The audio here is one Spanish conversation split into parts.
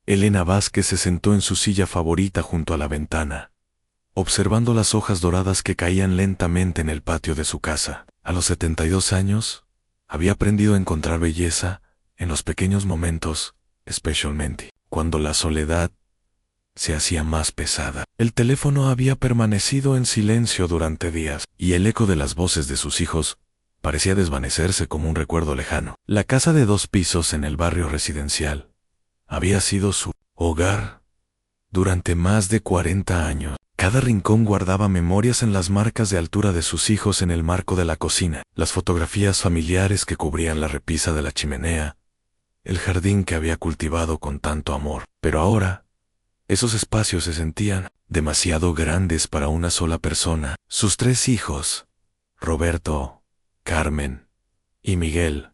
Elena Vázquez se sentó en su silla favorita junto a la ventana, observando las hojas doradas que caían lentamente en el patio de su casa. A los 72 años, había aprendido a encontrar belleza en los pequeños momentos, especialmente cuando la soledad se hacía más pesada. El teléfono había permanecido en silencio durante días, y el eco de las voces de sus hijos parecía desvanecerse como un recuerdo lejano. La casa de 2 pisos en el barrio residencial había sido su hogar durante más de 40 años. Cada rincón guardaba memorias en las marcas de altura de sus hijos en el marco de la cocina, las fotografías familiares que cubrían la repisa de la chimenea, el jardín que había cultivado con tanto amor. Pero ahora, esos espacios se sentían demasiado grandes para una sola persona. Sus 3 hijos, Roberto, Carmen y Miguel,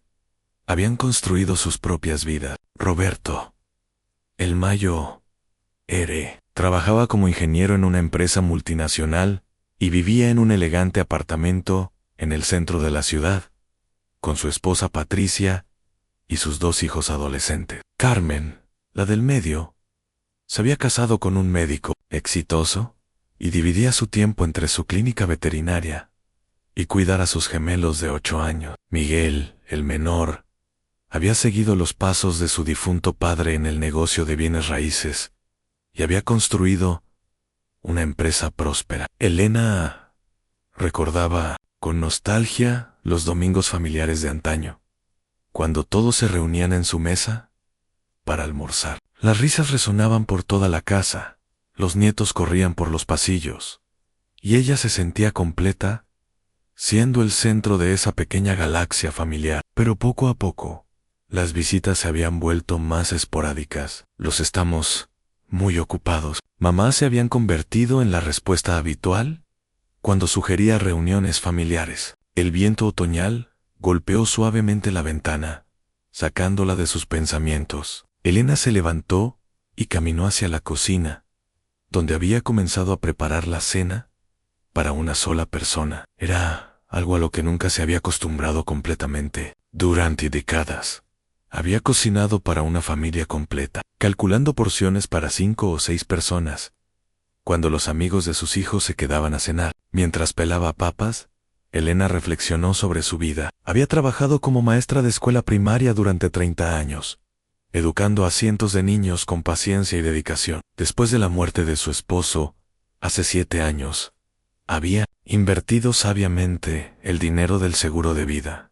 habían construido sus propias vidas. Roberto, el mayo, trabajaba como ingeniero en una empresa multinacional y vivía en un elegante apartamento en el centro de la ciudad, con su esposa Patricia y sus 2 hijos adolescentes. Carmen, la del medio, se había casado con un médico exitoso y dividía su tiempo entre su clínica veterinaria y cuidar a sus gemelos de 8 años. Miguel, el menor, había seguido los pasos de su difunto padre en el negocio de bienes raíces y había construido una empresa próspera. Elena recordaba con nostalgia los domingos familiares de antaño, cuando todos se reunían en su mesa para almorzar. Las risas resonaban por toda la casa, los nietos corrían por los pasillos, y ella se sentía completa, siendo el centro de esa pequeña galaxia familiar. Pero poco a poco, las visitas se habían vuelto más esporádicas. Los estamos muy ocupados. Mamá se habían convertido en la respuesta habitual cuando sugería reuniones familiares. El viento otoñal golpeó suavemente la ventana, sacándola de sus pensamientos. Elena se levantó y caminó hacia la cocina, donde había comenzado a preparar la cena para una sola persona. Era algo a lo que nunca se había acostumbrado completamente. Durante décadas, había cocinado para una familia completa, calculando porciones para 5 o 6 personas. Cuando los amigos de sus hijos se quedaban a cenar, mientras pelaba papas, Elena reflexionó sobre su vida. Había trabajado como maestra de escuela primaria durante 30 años, educando a cientos de niños con paciencia y dedicación. Después de la muerte de su esposo, hace 7 años, había invertido sabiamente el dinero del seguro de vida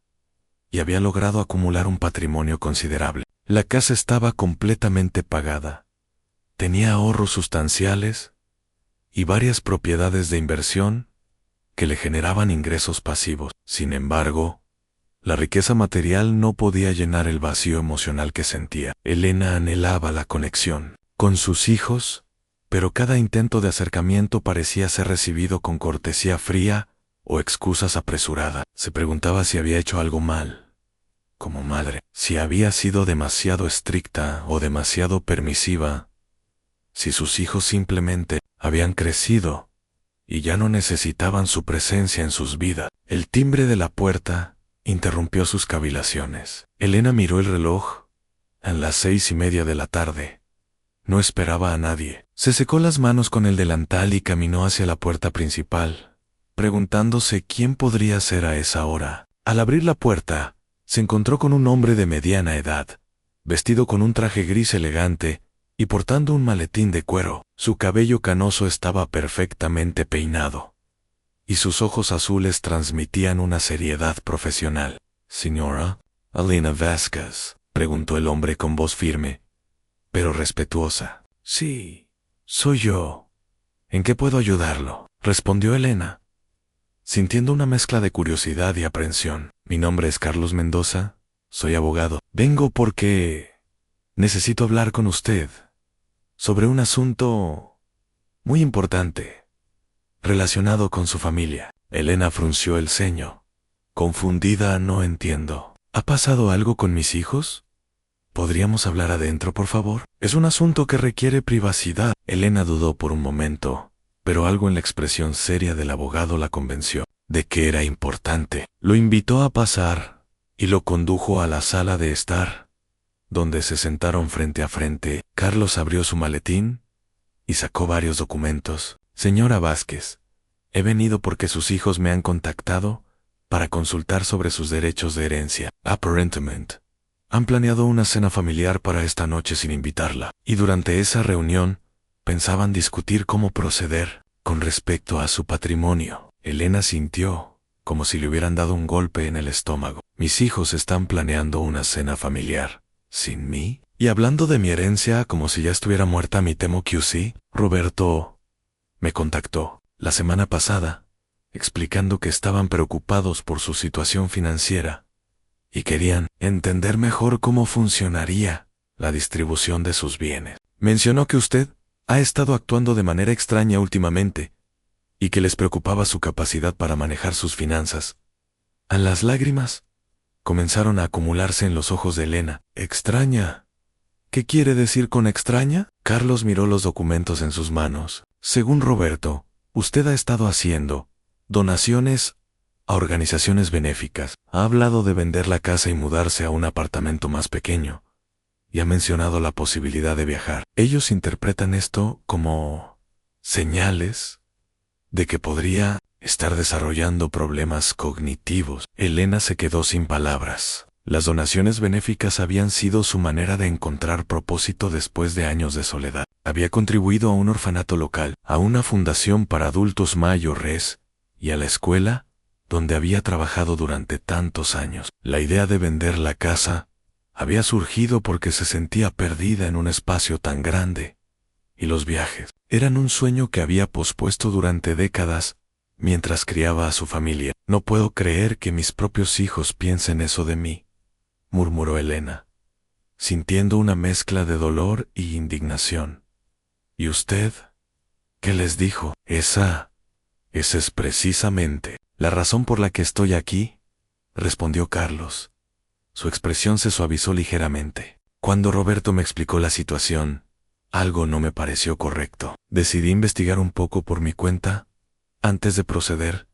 y había logrado acumular un patrimonio considerable. La casa estaba completamente pagada. Tenía ahorros sustanciales y varias propiedades de inversión que le generaban ingresos pasivos. Sin embargo, la riqueza material no podía llenar el vacío emocional que sentía. Elena anhelaba la conexión con sus hijos, pero cada intento de acercamiento parecía ser recibido con cortesía fría o excusas apresuradas. Se preguntaba si había hecho algo mal como madre, si había sido demasiado estricta o demasiado permisiva, si sus hijos simplemente habían crecido y ya no necesitaban su presencia en sus vidas. El timbre de la puerta interrumpió sus cavilaciones. Elena miró el reloj. A las 6:30 de la tarde. No esperaba a nadie. Se secó las manos con el delantal y caminó hacia la puerta principal, preguntándose quién podría ser a esa hora. Al abrir la puerta, se encontró con un hombre de mediana edad, vestido con un traje gris elegante y portando un maletín de cuero. Su cabello canoso estaba perfectamente peinado, y sus ojos azules transmitían una seriedad profesional. «¿Señora Elena Vázquez?», preguntó el hombre con voz firme, pero respetuosa. «Sí, soy yo. ¿En qué puedo ayudarlo?», respondió Elena, sintiendo una mezcla de curiosidad y aprensión. «Mi nombre es Carlos Mendoza, soy abogado. Vengo porque necesito hablar con usted sobre un asunto muy importante relacionado con su familia». Elena frunció el ceño. Confundida, «No entiendo. ¿Ha pasado algo con mis hijos? ¿Podríamos hablar adentro, por favor? Es un asunto que requiere privacidad». Elena dudó por un momento, pero algo en la expresión seria del abogado la convenció de que era importante. Lo invitó a pasar y lo condujo a la sala de estar, donde se sentaron frente a frente. Carlos abrió su maletín y sacó varios documentos. Señora Vázquez, he venido porque sus hijos me han contactado para consultar sobre sus derechos de herencia. Aparentemente, han planeado una cena familiar para esta noche sin invitarla, y durante esa reunión pensaban discutir cómo proceder con respecto a su patrimonio. Elena sintió como si le hubieran dado un golpe en el estómago. Mis hijos están planeando una cena familiar sin mí. Y hablando de mi herencia como si ya estuviera muerta, me temo que sí. Roberto me contactó la semana pasada explicando que estaban preocupados por su situación financiera y querían entender mejor cómo funcionaría la distribución de sus bienes. Mencionó que usted ha estado actuando de manera extraña últimamente y que les preocupaba su capacidad para manejar sus finanzas. Las lágrimas comenzaron a acumularse en los ojos de Elena. ¿Extraña? ¿Qué quiere decir con extraña? Carlos miró los documentos en sus manos. Según Roberto, usted ha estado haciendo donaciones a organizaciones benéficas. Ha hablado de vender la casa y mudarse a un apartamento más pequeño. Y ha mencionado la posibilidad de viajar. Ellos interpretan esto como señales de que podría estar desarrollando problemas cognitivos. Elena se quedó sin palabras. Las donaciones benéficas habían sido su manera de encontrar propósito después de años de soledad. Había contribuido a un orfanato local, a una fundación para adultos mayores y a la escuela donde había trabajado durante tantos años. La idea de vender la casa había surgido porque se sentía perdida en un espacio tan grande, y los viajes eran un sueño que había pospuesto durante décadas mientras criaba a su familia. No puedo creer que mis propios hijos piensen eso de mí, murmuró Elena, sintiendo una mezcla de dolor y indignación. ¿Y usted? ¿Qué les dijo? Esa es precisamente la razón por la que estoy aquí, respondió Carlos. Su expresión se suavizó ligeramente. Cuando Roberto me explicó la situación, algo no me pareció correcto. Decidí investigar un poco por mi cuenta antes de proceder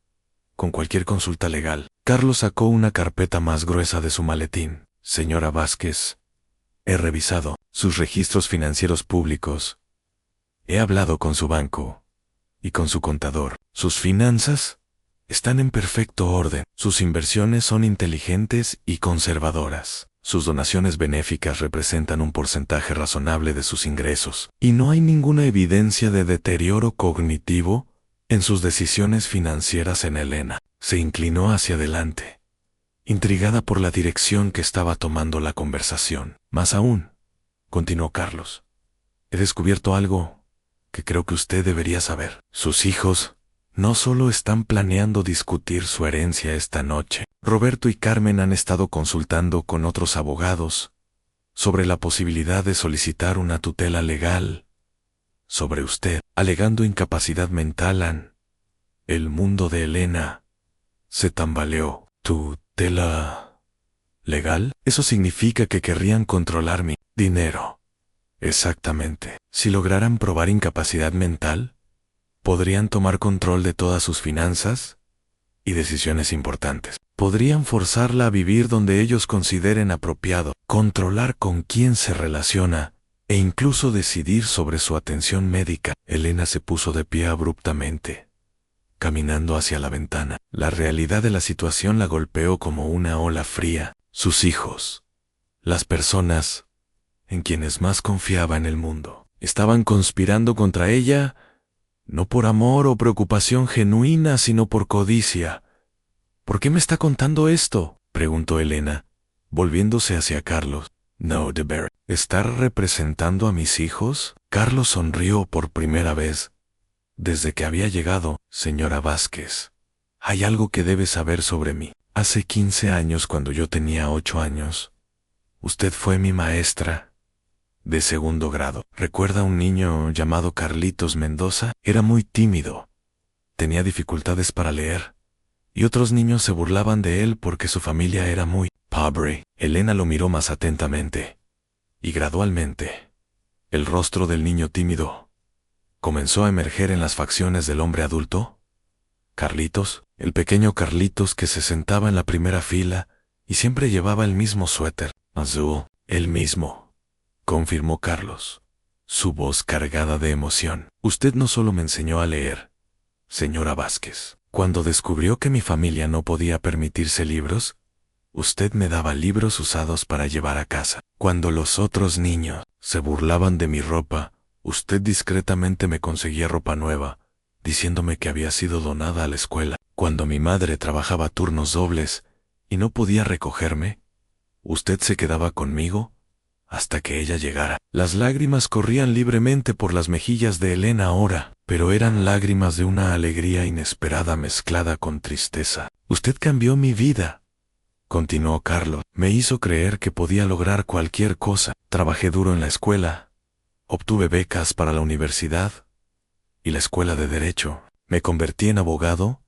con cualquier consulta legal. Carlos sacó una carpeta más gruesa de su maletín. Señora Vázquez, he revisado sus registros financieros públicos. He hablado con su banco y con su contador. Sus finanzas están en perfecto orden. Sus inversiones son inteligentes y conservadoras. Sus donaciones benéficas representan un porcentaje razonable de sus ingresos. Y no hay ninguna evidencia de deterioro cognitivo en sus decisiones financieras. En Elena se inclinó hacia adelante, intrigada por la dirección que estaba tomando la conversación. Más aún, continuó Carlos, he descubierto algo que creo que usted debería saber. Sus hijos no solo están planeando discutir su herencia esta noche. Roberto y Carmen han estado consultando con otros abogados sobre la posibilidad de solicitar una tutela legal sobre usted, alegando incapacidad mental. El mundo de Elena se tambaleó. ¿Tutela legal? Eso significa que querrían controlar mi dinero. Exactamente. Si lograran probar incapacidad mental, podrían tomar control de todas sus finanzas y decisiones importantes. Podrían forzarla a vivir donde ellos consideren apropiado, controlar con quién se relaciona e incluso decidir sobre su atención médica. Elena se puso de pie abruptamente, caminando hacia la ventana. La realidad de la situación la golpeó como una ola fría. Sus hijos, las personas en quienes más confiaba en el mundo, estaban conspirando contra ella, no por amor o preocupación genuina, sino por codicia. ¿Por qué me está contando esto?, preguntó Elena, volviéndose hacia Carlos. No, DeBerry. ¿Estar representando a mis hijos? Carlos sonrió por primera vez desde que había llegado. Señora Vázquez, hay algo que debe saber sobre mí. Hace 15 años, cuando yo tenía 8 años, usted fue mi maestra de segundo grado. ¿Recuerda a un niño llamado Carlitos Mendoza? Era muy tímido, tenía dificultades para leer, y otros niños se burlaban de él porque su familia era muy pobre. Elena lo miró más atentamente, y gradualmente, el rostro del niño tímido comenzó a emerger en las facciones del hombre adulto. Carlitos, el pequeño Carlitos que se sentaba en la primera fila y siempre llevaba el mismo suéter azul. El mismo, confirmó Carlos, su voz cargada de emoción. Usted no solo me enseñó a leer, señora Vázquez. Cuando descubrió que mi familia no podía permitirse libros, usted me daba libros usados para llevar a casa. Cuando los otros niños se burlaban de mi ropa, usted discretamente me conseguía ropa nueva, diciéndome que había sido donada a la escuela. Cuando mi madre trabajaba turnos dobles y no podía recogerme, usted se quedaba conmigo hasta que ella llegara. Las lágrimas corrían libremente por las mejillas de Elena ahora, pero eran lágrimas de una alegría inesperada mezclada con tristeza. Usted cambió mi vida, continuó Carlos. Me hizo creer que podía lograr cualquier cosa. Trabajé duro en la escuela, obtuve becas para la universidad y la escuela de Derecho. Me convertí en abogado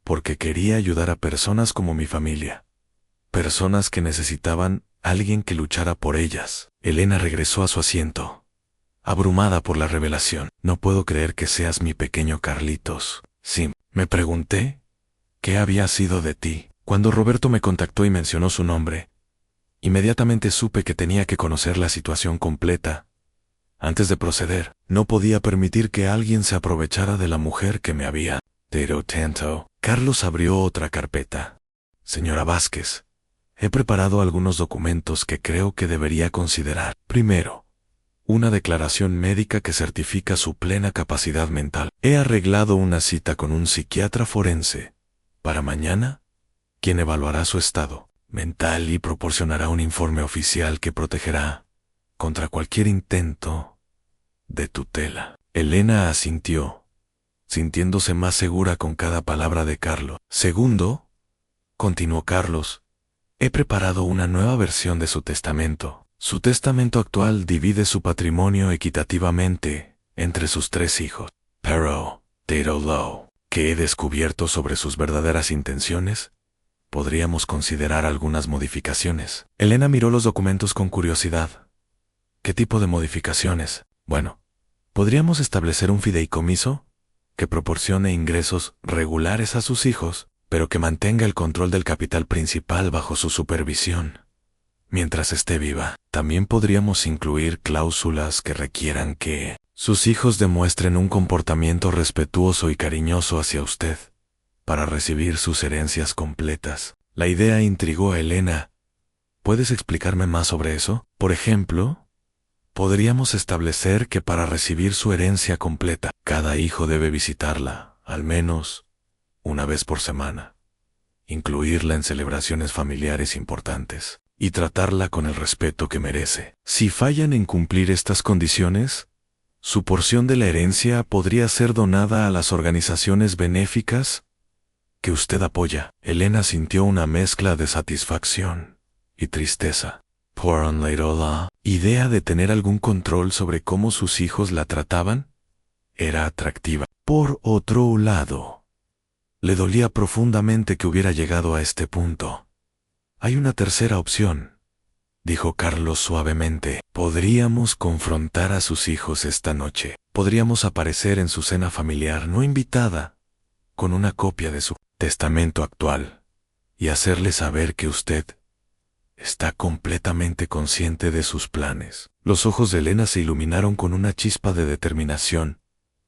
porque quería ayudar a personas como mi familia, personas que necesitaban alguien que luchara por ellas. Elena regresó a su asiento, abrumada por la revelación. No puedo creer que seas mi pequeño Carlitos. Sí, me pregunté, ¿qué había sido de ti? Cuando Roberto me contactó y mencionó su nombre, inmediatamente supe que tenía que conocer la situación completa. Antes de proceder, no podía permitir que alguien se aprovechara de la mujer que me había dado tanto. Carlos abrió otra carpeta. Señora Vázquez, he preparado algunos documentos que creo que debería considerar. Primero, una declaración médica que certifica su plena capacidad mental. He arreglado una cita con un psiquiatra forense para mañana, quien evaluará su estado mental y proporcionará un informe oficial que protegerá contra cualquier intento de tutela. Elena asintió, sintiéndose más segura con cada palabra de Carlos. Segundo, continuó Carlos, he preparado una nueva versión de su testamento. Su testamento actual divide su patrimonio equitativamente entre sus 3 hijos. Pero, dado lo que he descubierto sobre sus verdaderas intenciones, podríamos considerar algunas modificaciones. Elena miró los documentos con curiosidad. ¿Qué tipo de modificaciones? Bueno, podríamos establecer un fideicomiso que proporcione ingresos regulares a sus hijos, pero que mantenga el control del capital principal bajo su supervisión mientras esté viva. También podríamos incluir cláusulas que requieran que sus hijos demuestren un comportamiento respetuoso y cariñoso hacia usted para recibir sus herencias completas. La idea intrigó a Elena. ¿Puedes explicarme más sobre eso? Por ejemplo, podríamos establecer que para recibir su herencia completa, cada hijo debe visitarla, al menos una vez por semana, incluirla en celebraciones familiares importantes y tratarla con el respeto que merece. Si fallan en cumplir estas condiciones, su porción de la herencia podría ser donada a las organizaciones benéficas que usted apoya. Elena sintió una mezcla de satisfacción y tristeza. Por un lado, la idea de tener algún control sobre cómo sus hijos la trataban era atractiva. Por otro lado, le dolía profundamente que hubiera llegado a este punto. Hay una tercera opción, dijo Carlos suavemente. Podríamos confrontar a sus hijos esta noche. Podríamos aparecer en su cena familiar no invitada, con una copia de su testamento actual, y hacerles saber que usted está completamente consciente de sus planes. Los ojos de Elena se iluminaron con una chispa de determinación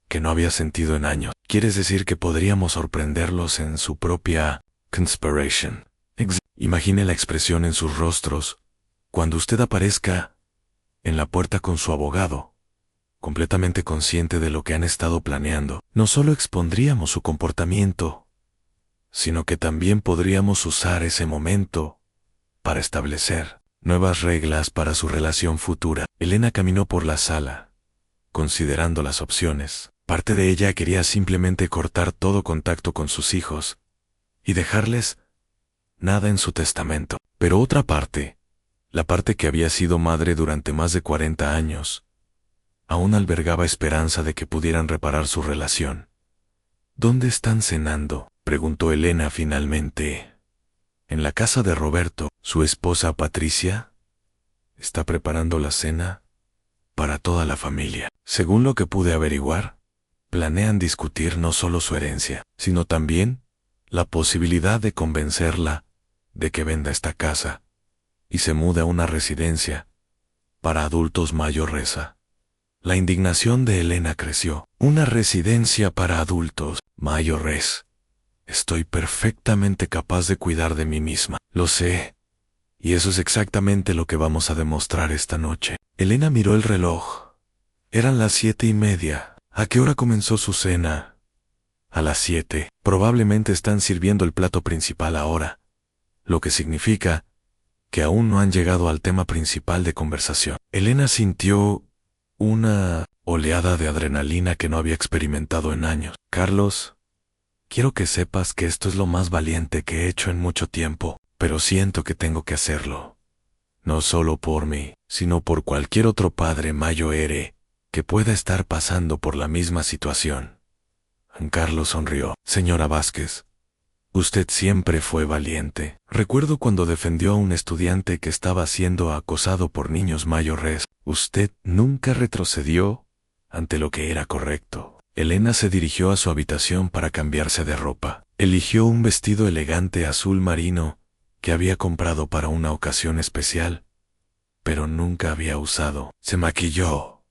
que no había sentido en años. ¿Quieres decir que podríamos sorprenderlos en su propia conspiración? Imagine la expresión en sus rostros cuando usted aparezca en la puerta con su abogado, completamente consciente de lo que han estado planeando. No solo expondríamos su comportamiento, sino que también podríamos usar ese momento para establecer nuevas reglas para su relación futura. Elena caminó por la sala, considerando las opciones. Parte de ella quería simplemente cortar todo contacto con sus hijos y dejarles nada en su testamento. Pero otra parte, la parte que había sido madre durante más de 40 años, aún albergaba esperanza de que pudieran reparar su relación. ¿Dónde están cenando?, preguntó Elena finalmente. En la casa de Roberto. Su esposa Patricia está preparando la cena para toda la familia. Según lo que pude averiguar, planean discutir no solo su herencia, sino también la posibilidad de convencerla de que venda esta casa y se mude a una residencia para adultos Mayo Reza. La indignación de Elena creció. Una residencia para adultos, Mayo Res. Estoy perfectamente capaz de cuidar de mí misma. Lo sé. Y eso es exactamente lo que vamos a demostrar esta noche. Elena miró el reloj. Eran las 7:30. ¿A qué hora comenzó su cena? A las 7. Probablemente están sirviendo el plato principal ahora, lo que significa que aún no han llegado al tema principal de conversación. Elena sintió una oleada de adrenalina que no había experimentado en años. Carlos, quiero que sepas que esto es lo más valiente que he hecho en mucho tiempo, pero siento que tengo que hacerlo. No solo por mí, sino por cualquier otro padre mayor que pueda estar pasando por la misma situación. Carlos sonrió. Señora Vázquez, usted siempre fue valiente. Recuerdo cuando defendió a un estudiante que estaba siendo acosado por niños mayores. Usted nunca retrocedió ante lo que era correcto. Elena se dirigió a su habitación para cambiarse de ropa. Eligió un vestido elegante azul marino que había comprado para una ocasión especial, pero nunca había usado. Se maquilló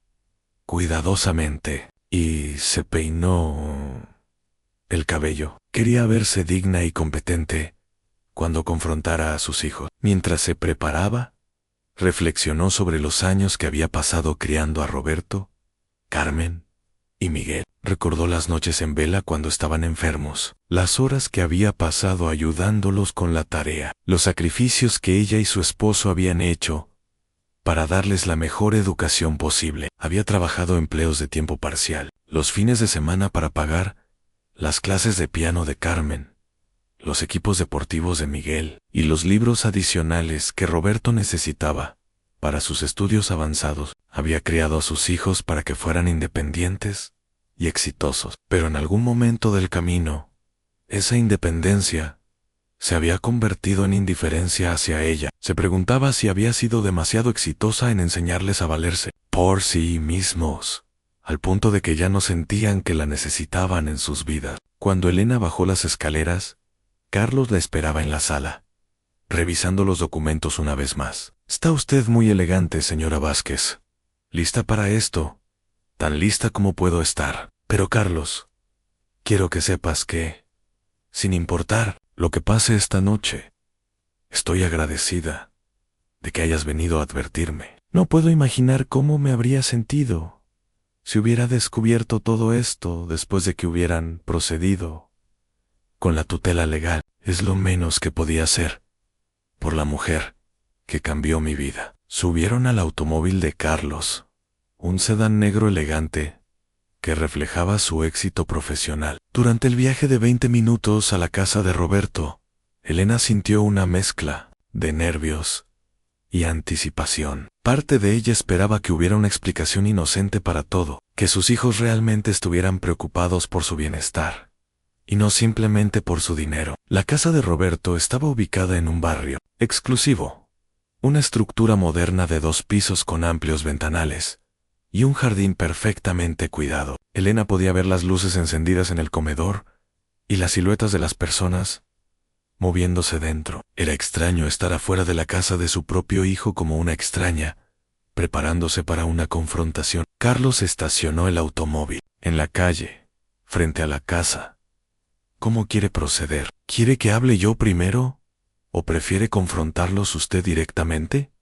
cuidadosamente y se peinó el cabello. Quería verse digna y competente cuando confrontara a sus hijos. Mientras se preparaba, reflexionó sobre los años que había pasado criando a Roberto, Carmen y Miguel. Recordó las noches en vela cuando estaban enfermos, las horas que había pasado ayudándolos con la tarea, los sacrificios que ella y su esposo habían hecho para darles la mejor educación posible. Había trabajado empleos de tiempo parcial, los fines de semana para pagar las clases de piano de Carmen, los equipos deportivos de Miguel y los libros adicionales que Roberto necesitaba para sus estudios avanzados. Había criado a sus hijos para que fueran independientes y exitosos, pero en algún momento del camino, esa independencia se había convertido en indiferencia hacia ella. Se preguntaba si había sido demasiado exitosa en enseñarles a valerse por sí mismos, al punto de que ya no sentían que la necesitaban en sus vidas. Cuando Elena bajó las escaleras, Carlos la esperaba en la sala, revisando los documentos una vez más. Está usted muy elegante, señora Vázquez. ¿Lista para esto? Tan lista como puedo estar. Pero Carlos, quiero que sepas que, sin importar lo que pase esta noche, estoy agradecida de que hayas venido a advertirme. No puedo imaginar cómo me habría sentido si hubiera descubierto todo esto después de que hubieran procedido con la tutela legal. Es lo menos que podía hacer por la mujer que cambió mi vida. Subieron al automóvil de Carlos, un sedán negro elegante que reflejaba su éxito profesional. Durante el viaje de 20 minutos a la casa de Roberto, Elena sintió una mezcla de nervios y anticipación. Parte de ella esperaba que hubiera una explicación inocente para todo, que sus hijos realmente estuvieran preocupados por su bienestar, y no simplemente por su dinero. La casa de Roberto estaba ubicada en un barrio exclusivo, una estructura moderna de 2 pisos con amplios ventanales y un jardín perfectamente cuidado. Elena podía ver las luces encendidas en el comedor y las siluetas de las personas moviéndose dentro. Era extraño estar afuera de la casa de su propio hijo como una extraña, preparándose para una confrontación. Carlos estacionó el automóvil en la calle, frente a la casa. ¿Cómo quiere proceder? ¿Quiere que hable yo primero? ¿O prefiere confrontarlos usted directamente?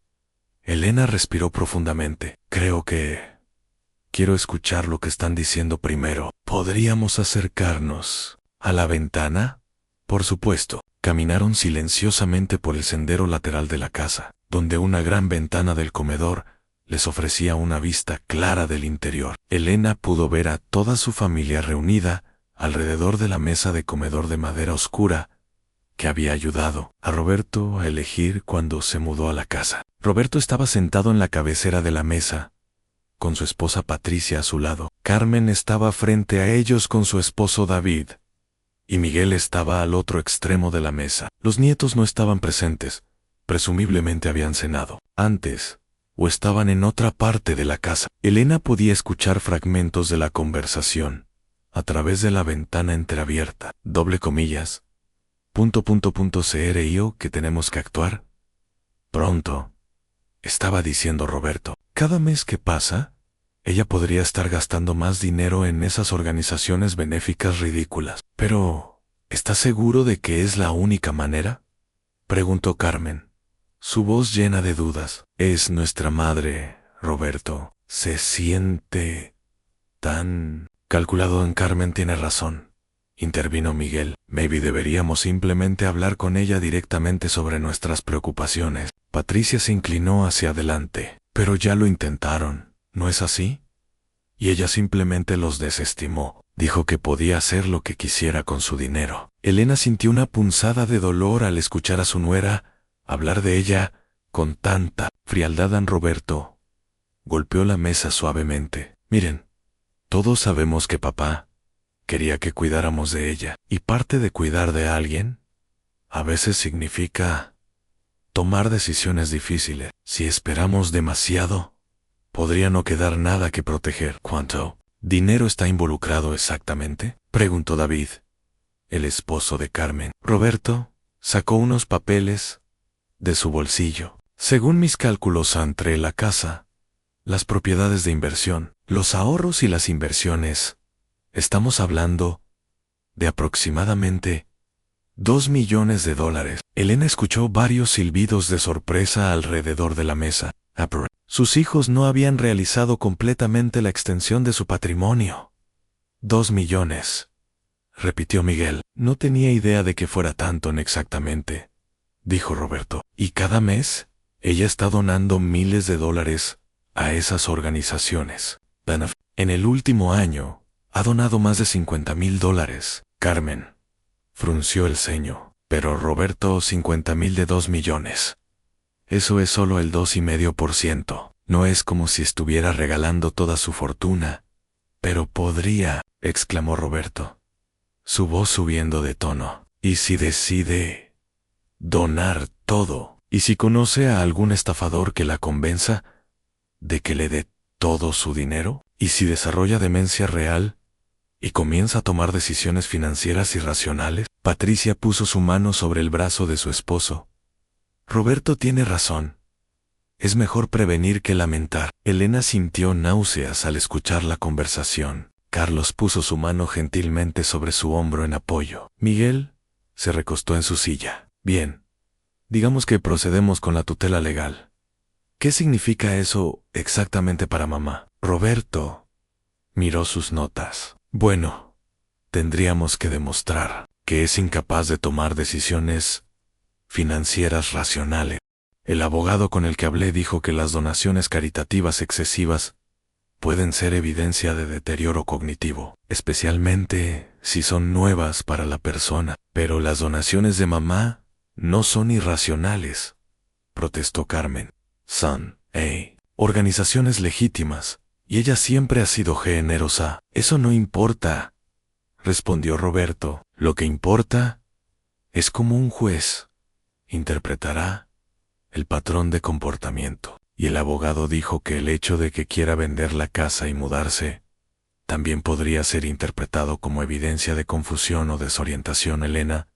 Elena respiró profundamente. Creo que quiero escuchar lo que están diciendo primero. ¿Podríamos acercarnos a la ventana? Por supuesto. Caminaron silenciosamente por el sendero lateral de la casa, donde una gran ventana del comedor les ofrecía una vista clara del interior. Elena pudo ver a toda su familia reunida alrededor de la mesa de comedor de madera oscura que había ayudado a Roberto a elegir cuando se mudó a la casa. Roberto estaba sentado en la cabecera de la mesa, con su esposa Patricia a su lado. Carmen estaba frente a ellos con su esposo David, y Miguel estaba al otro extremo de la mesa. Los nietos no estaban presentes, presumiblemente habían cenado antes, o estaban en otra parte de la casa. Elena podía escuchar fragmentos de la conversación a través de la ventana entreabierta. Doble comillas. CRIO que tenemos que actuar pronto. estaba diciendo Roberto. Cada mes que pasa, ella podría estar gastando más dinero en esas organizaciones benéficas ridículas. Pero, ¿estás seguro de que es la única manera?, preguntó Carmen, su voz llena de dudas. Es nuestra madre, Roberto. Se siente tan calculado. En Carmen tiene razón, intervino Miguel. Maybe deberíamos simplemente hablar con ella directamente sobre nuestras preocupaciones. Patricia se inclinó hacia adelante. Pero ya lo intentaron, ¿no es así? Y ella simplemente los desestimó. Dijo que podía hacer lo que quisiera con su dinero. Elena sintió una punzada de dolor al escuchar a su nuera hablar de ella con tanta frialdad. Roberto golpeó la mesa suavemente. Miren, todos sabemos que papá quería que cuidáramos de ella. Y parte de cuidar de alguien a veces significa tomar decisiones difíciles. Si esperamos demasiado, podría no quedar nada que proteger. ¿Cuánto dinero está involucrado exactamente?, preguntó David, el esposo de Carmen. Roberto sacó unos papeles de su bolsillo. Según mis cálculos, entre la casa, las propiedades de inversión, los ahorros y las inversiones, estamos hablando de aproximadamente $2 millones. Elena escuchó varios silbidos de sorpresa alrededor de la mesa. Sus hijos no habían realizado completamente la extensión de su patrimonio. $2 millones, repitió Miguel. No tenía idea de que fuera tanto exactamente, dijo Roberto. Y cada mes, ella está donando miles de dólares a esas organizaciones. En el último año, ha donado más de $50,000. Carmen frunció el ceño. Pero Roberto, 50,000 de 2 millones. Eso es solo el 2,5%. No es como si estuviera regalando toda su fortuna. Pero podría, exclamó Roberto, su voz subiendo de tono. ¿Y si decide donar todo? ¿Y si conoce a algún estafador que la convenza de que le dé todo su dinero? ¿Y si desarrolla demencia real y comienza a tomar decisiones financieras irracionales? Patricia puso su mano sobre el brazo de su esposo. Roberto tiene razón. Es mejor prevenir que lamentar. Elena sintió náuseas al escuchar la conversación. Carlos puso su mano gentilmente sobre su hombro en apoyo. Miguel se recostó en su silla. Bien, digamos que procedemos con la tutela legal. ¿Qué significa eso exactamente para mamá? Roberto miró sus notas. Bueno, tendríamos que demostrar que es incapaz de tomar decisiones financieras racionales. El abogado con el que hablé dijo que las donaciones caritativas excesivas pueden ser evidencia de deterioro cognitivo, especialmente si son nuevas para la persona. Pero las donaciones de mamá no son irracionales, protestó Carmen. Son, organizaciones legítimas, y ella siempre ha sido generosa. Eso no importa, respondió Roberto. Lo que importa es cómo un juez interpretará el patrón de comportamiento. Y el abogado dijo que el hecho de que quiera vender la casa y mudarse también podría ser interpretado como evidencia de confusión o desorientación. Elena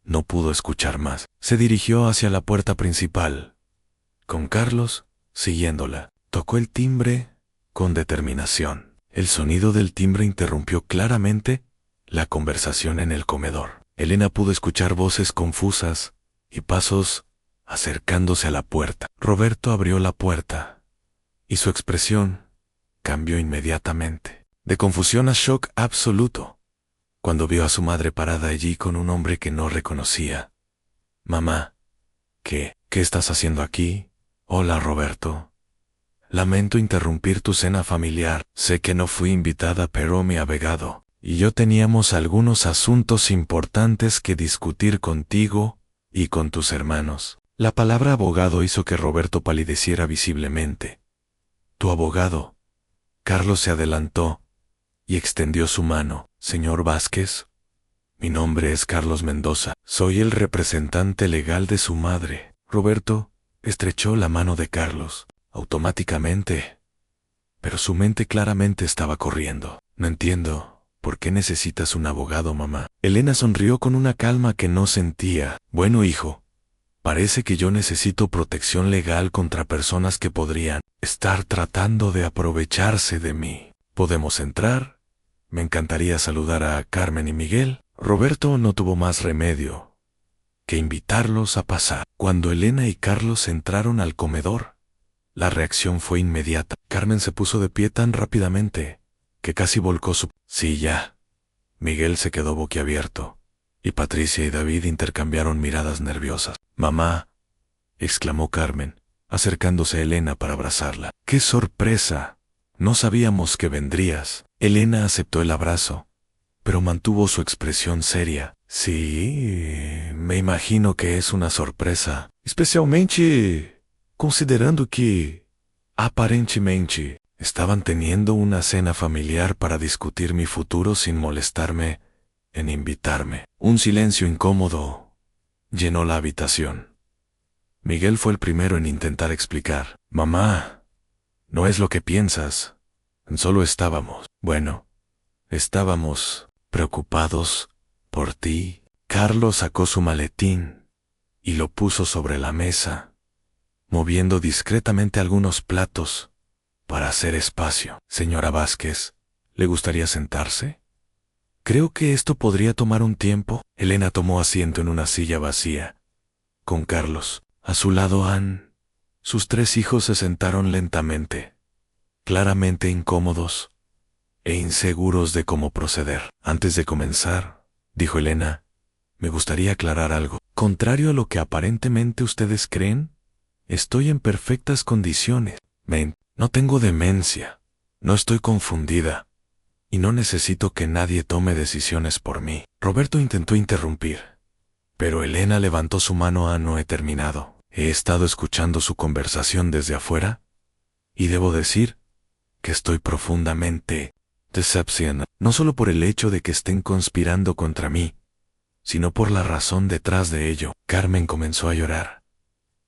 no pudo escuchar más. Se dirigió hacia la puerta principal, con Carlos siguiéndola. Tocó el timbre con determinación. El sonido del timbre interrumpió claramente la conversación en el comedor. Elena pudo escuchar voces confusas y pasos acercándose a la puerta. Roberto abrió la puerta y su expresión cambió inmediatamente, de confusión a shock absoluto, cuando vio a su madre parada allí con un hombre que no reconocía. Mamá, ¿qué estás haciendo aquí? Hola, Roberto. Lamento interrumpir tu cena familiar. Sé que no fui invitada, pero mi abogado y yo teníamos algunos asuntos importantes que discutir contigo y con tus hermanos. La palabra abogado hizo que Roberto palideciera visiblemente. ¿Tu abogado? Carlos se adelantó y extendió su mano. Señor Vázquez, mi nombre es Carlos Mendoza. Soy el representante legal de su madre. Roberto estrechó la mano de Carlos, automáticamente, pero su mente claramente estaba corriendo. No entiendo. ¿Por qué necesitas un abogado, mamá? Elena sonrió con una calma que no sentía. Bueno, hijo, Parece que yo necesito protección legal contra personas que podrían estar tratando de aprovecharse de mí. ¿Podemos entrar? Me encantaría saludar a Carmen y Miguel. Roberto no tuvo más remedio que invitarlos a pasar. Cuando Elena y Carlos entraron al comedor, la reacción fue inmediata. Carmen se puso de pie tan rápidamente que casi volcó su silla. Miguel se quedó boquiabierto, y Patricia y David intercambiaron miradas nerviosas. «Mamá», exclamó Carmen, acercándose a Elena para abrazarla. «¡Qué sorpresa! No sabíamos que vendrías». Elena aceptó el abrazo, pero mantuvo su expresión seria. «Sí, me imagino que es una sorpresa, especialmente considerando que, aparentemente, estaban teniendo una cena familiar para discutir mi futuro sin molestarme en invitarme». Un silencio incómodo llenó la habitación. Miguel fue el primero en intentar explicar. «Mamá, no es lo que piensas. Solo estábamos preocupados por ti». Carlos sacó su maletín y lo puso sobre la mesa, moviendo discretamente algunos platos para hacer espacio. «Señora Vázquez, ¿le gustaría sentarse? Creo que esto podría tomar un tiempo». Elena tomó asiento en una silla vacía. Con Carlos a su lado, sus 3 hijos se sentaron lentamente, claramente incómodos e inseguros de cómo proceder. «Antes de comenzar», dijo Elena, «me gustaría aclarar algo. Contrario a lo que aparentemente ustedes creen, estoy en perfectas condiciones. No tengo demencia, no estoy confundida, y no necesito que nadie tome decisiones por mí». Roberto intentó interrumpir, pero Elena levantó su mano. «No he terminado. He estado escuchando su conversación desde afuera, y debo decir que estoy profundamente decepcionada, no solo por el hecho de que estén conspirando contra mí, sino por la razón detrás de ello». Carmen comenzó a llorar.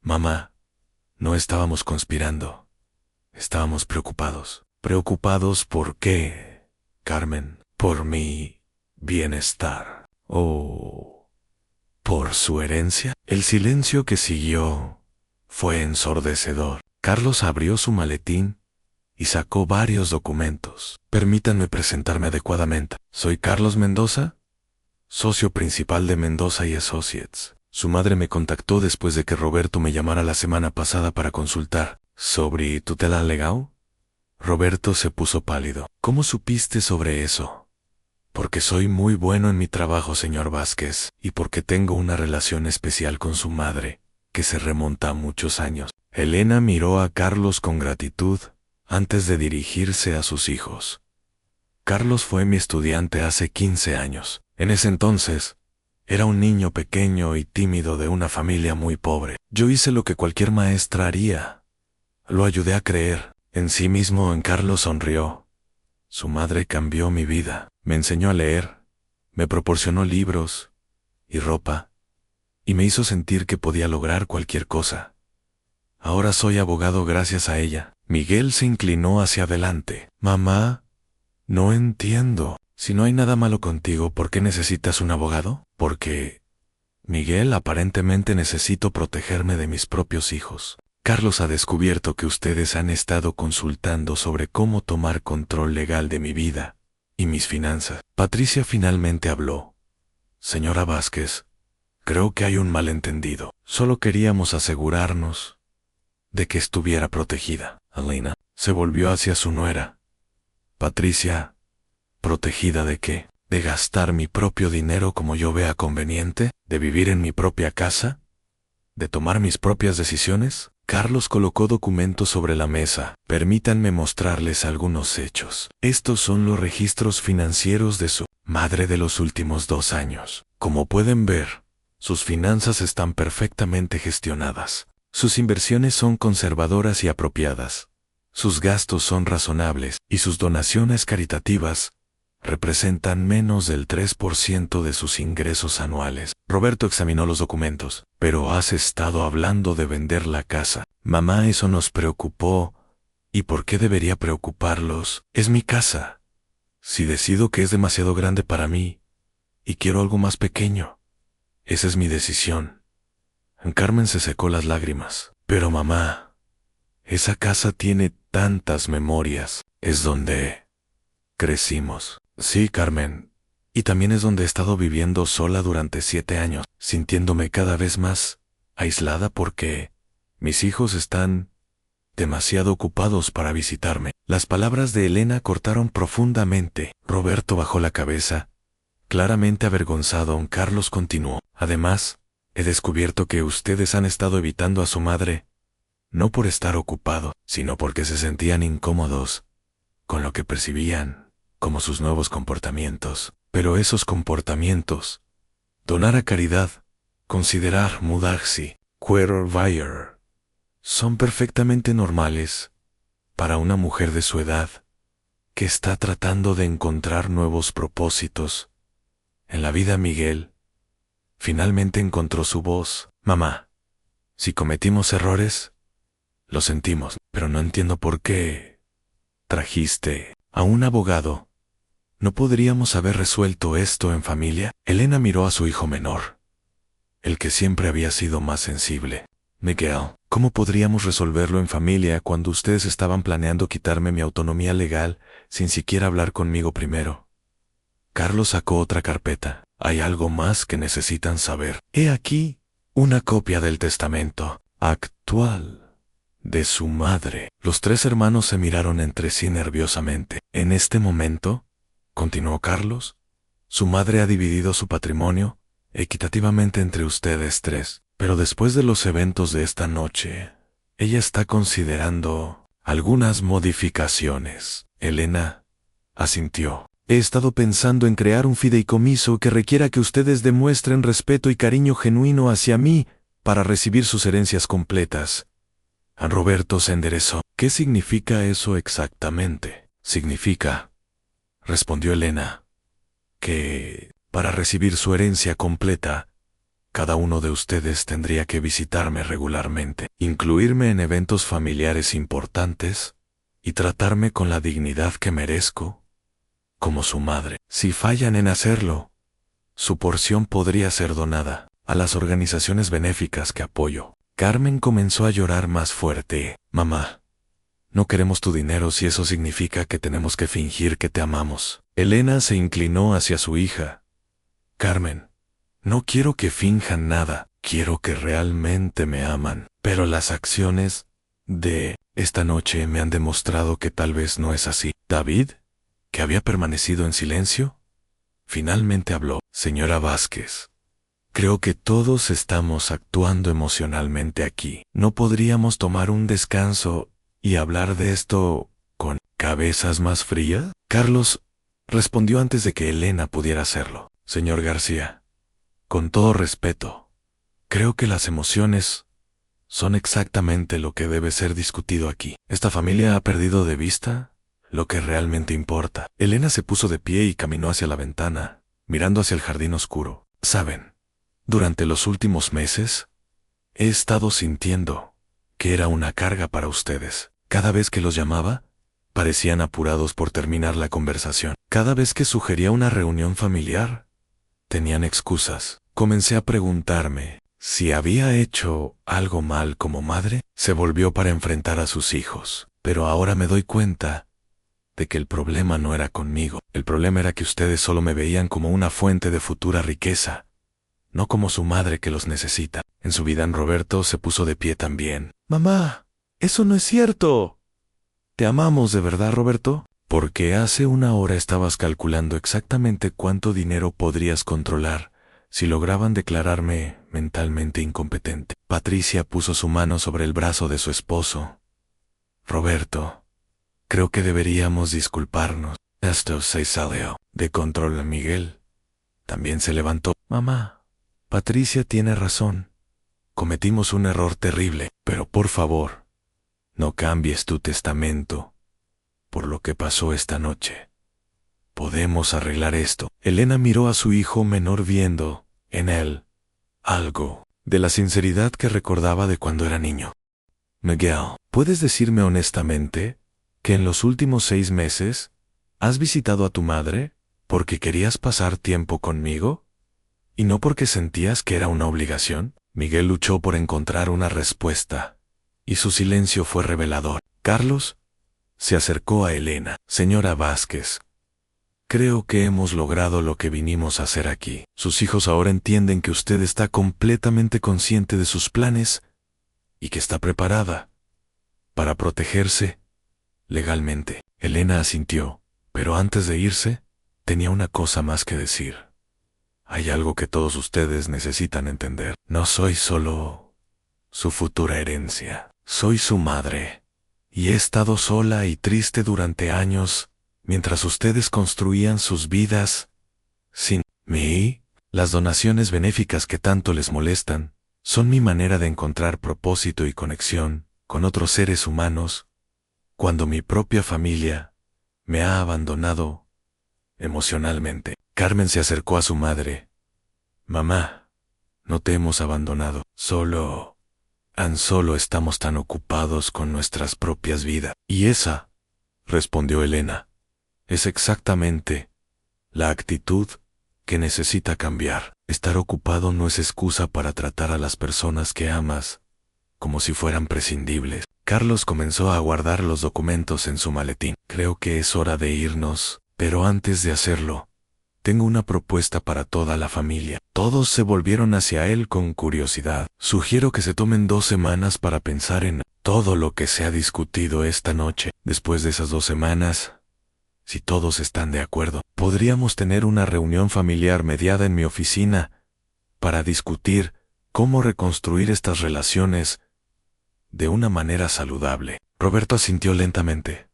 «Mamá, no estábamos conspirando. Estábamos preocupados». «¿Preocupados por qué, Carmen?» «Por mi bienestar». «¿O por su herencia?» El silencio que siguió fue ensordecedor. Carlos abrió su maletín y sacó varios documentos. «Permítanme presentarme adecuadamente. Soy Carlos Mendoza, socio principal de Mendoza y Associates. Su madre me contactó después de que Roberto me llamara la semana pasada para consultar sobre tutela legal». Roberto se puso pálido. «¿Cómo supiste sobre eso?» «Porque soy muy bueno en mi trabajo, señor Vázquez, y porque tengo una relación especial con su madre, que se remonta a muchos años». Elena miró a Carlos con gratitud antes de dirigirse a sus hijos. «Carlos fue mi estudiante hace 15 años. En ese entonces, era un niño pequeño y tímido de una familia muy pobre. Yo hice lo que cualquier maestra haría. Lo ayudé a creer en sí mismo». Carlos sonrió. «Su madre cambió mi vida. Me enseñó a leer, me proporcionó libros y ropa, y me hizo sentir que podía lograr cualquier cosa. Ahora soy abogado gracias a ella». Miguel se inclinó hacia adelante. «Mamá, no entiendo. Si no hay nada malo contigo, ¿por qué necesitas un abogado?» «Porque, Miguel, aparentemente necesito protegerme de mis propios hijos. Carlos ha descubierto que ustedes han estado consultando sobre cómo tomar control legal de mi vida y mis finanzas». Patricia finalmente habló. «Señora Vázquez, creo que hay un malentendido. Solo queríamos asegurarnos de que estuviera protegida». Elena se volvió hacia su nuera. «Patricia, ¿protegida de qué? ¿De gastar mi propio dinero como yo vea conveniente? ¿De vivir en mi propia casa? ¿De tomar mis propias decisiones?» Carlos colocó documentos sobre la mesa. «Permítanme mostrarles algunos hechos. Estos son los registros financieros de su madre de los últimos 2 años. Como pueden ver, sus finanzas están perfectamente gestionadas. Sus inversiones son conservadoras y apropiadas. Sus gastos son razonables y sus donaciones caritativas representan menos del 3% de sus ingresos anuales». Roberto examinó los documentos. «Pero has estado hablando de vender la casa». «Mamá, eso nos preocupó. ¿Y por qué debería preocuparlos? Es mi casa. Si decido que es demasiado grande para mí y quiero algo más pequeño, esa es mi decisión. Carmen se secó las lágrimas. Pero mamá, esa casa tiene tantas memorias. Es donde crecimos. Sí, Carmen. Y también es donde he estado viviendo sola durante 7 años, sintiéndome cada vez más aislada porque mis hijos están demasiado ocupados para visitarme. Las palabras de Elena cortaron profundamente. Roberto bajó la cabeza. Claramente avergonzado, don Carlos continuó. Además, he descubierto que ustedes han estado evitando a su madre, no por estar ocupado, sino porque se sentían incómodos con lo que percibían como sus nuevos comportamientos. Pero esos comportamientos, donar a caridad, considerar mudarse, querer, son perfectamente normales para una mujer de su edad que está tratando de encontrar nuevos propósitos. En la vida, Miguel finalmente encontró su voz. Mamá, si cometimos errores, lo sentimos, pero no entiendo por qué trajiste a un abogado. ¿No podríamos haber resuelto esto en familia? Elena miró a su hijo menor, el que siempre había sido más sensible. Miguel, ¿cómo podríamos resolverlo en familia cuando ustedes estaban planeando quitarme mi autonomía legal sin siquiera hablar conmigo primero? Carlos sacó otra carpeta. Hay algo más que necesitan saber. He aquí una copia del testamento actual de su madre. Los 3 hermanos se miraron entre sí nerviosamente. En este momento, continuó Carlos, su madre ha dividido su patrimonio equitativamente entre ustedes 3. Pero después de los eventos de esta noche, ella está considerando algunas modificaciones. Elena asintió. He estado pensando en crear un fideicomiso que requiera que ustedes demuestren respeto y cariño genuino hacia mí para recibir sus herencias completas. Roberto se enderezó. ¿Qué significa eso exactamente? Significa, respondió Elena, que para recibir su herencia completa, cada uno de ustedes tendría que visitarme regularmente, incluirme en eventos familiares importantes y tratarme con la dignidad que merezco como su madre. Si fallan en hacerlo, su porción podría ser donada a las organizaciones benéficas que apoyo. Carmen comenzó a llorar más fuerte. Mamá, no queremos tu dinero si eso significa que tenemos que fingir que te amamos. Elena se inclinó hacia su hija. Carmen, no quiero que finjan nada, quiero que realmente me aman. Pero las acciones de esta noche me han demostrado que tal vez no es así. David, que había permanecido en silencio, finalmente habló. Señora Vázquez, creo que todos estamos actuando emocionalmente aquí. ¿No podríamos tomar un descanso y hablar de esto con cabezas más frías? Carlos respondió antes de que Elena pudiera hacerlo. Señor García, con todo respeto, creo que las emociones son exactamente lo que debe ser discutido aquí. Esta familia ha perdido de vista lo que realmente importa. Elena se puso de pie y caminó hacia la ventana, mirando hacia el jardín oscuro. Saben, durante los últimos meses, he estado sintiendo que era una carga para ustedes. Cada vez que los llamaba, parecían apurados por terminar la conversación. Cada vez que sugería una reunión familiar, tenían excusas. Comencé a preguntarme si había hecho algo mal como madre. Se volvió para enfrentar a sus hijos. Pero ahora me doy cuenta de que el problema no era conmigo. El problema era que ustedes solo me veían como una fuente de futura riqueza, no como su madre que los necesita. En su vida, Roberto se puso de pie también. Mamá, eso no es cierto. ¿Te amamos de verdad, Roberto? Porque hace una hora estabas calculando exactamente cuánto dinero podrías controlar si lograban declararme mentalmente incompetente. Patricia puso su mano sobre el brazo de su esposo. Roberto, creo que deberíamos disculparnos. Esto se salió de control. Miguel también se levantó. Mamá, Patricia tiene razón. Cometimos un error terrible, pero por favor, no cambies tu testamento por lo que pasó esta noche. Podemos arreglar esto. Elena miró a su hijo menor viendo en él algo de la sinceridad que recordaba de cuando era niño. Miguel, ¿puedes decirme honestamente que en los últimos 6 meses has visitado a tu madre porque querías pasar tiempo conmigo y no porque sentías que era una obligación? Miguel luchó por encontrar una respuesta, y su silencio fue revelador. Carlos se acercó a Elena. Señora Vázquez, creo que hemos logrado lo que vinimos a hacer aquí. Sus hijos ahora entienden que usted está completamente consciente de sus planes y que está preparada para protegerse legalmente. Elena asintió, pero antes de irse, tenía una cosa más que decir. Hay algo que todos ustedes necesitan entender. No soy solo su futura herencia. Soy su madre. Y he estado sola y triste durante años, mientras ustedes construían sus vidas sin mí. Las donaciones benéficas que tanto les molestan son mi manera de encontrar propósito y conexión con otros seres humanos cuando mi propia familia me ha abandonado emocionalmente. Carmen se acercó a su madre. Mamá, no te hemos abandonado. Solo estamos tan ocupados con nuestras propias vidas. Y esa, respondió Elena, es exactamente la actitud que necesita cambiar. Estar ocupado no es excusa para tratar a las personas que amas como si fueran prescindibles. Carlos comenzó a guardar los documentos en su maletín. Creo que es hora de irnos, pero antes de hacerlo, tengo una propuesta para toda la familia. Todos se volvieron hacia él con curiosidad. Sugiero que se tomen 2 semanas para pensar en todo lo que se ha discutido esta noche. Después de esas 2 semanas, si todos están de acuerdo, podríamos tener una reunión familiar mediada en mi oficina para discutir cómo reconstruir estas relaciones de una manera saludable. Roberto asintió lentamente.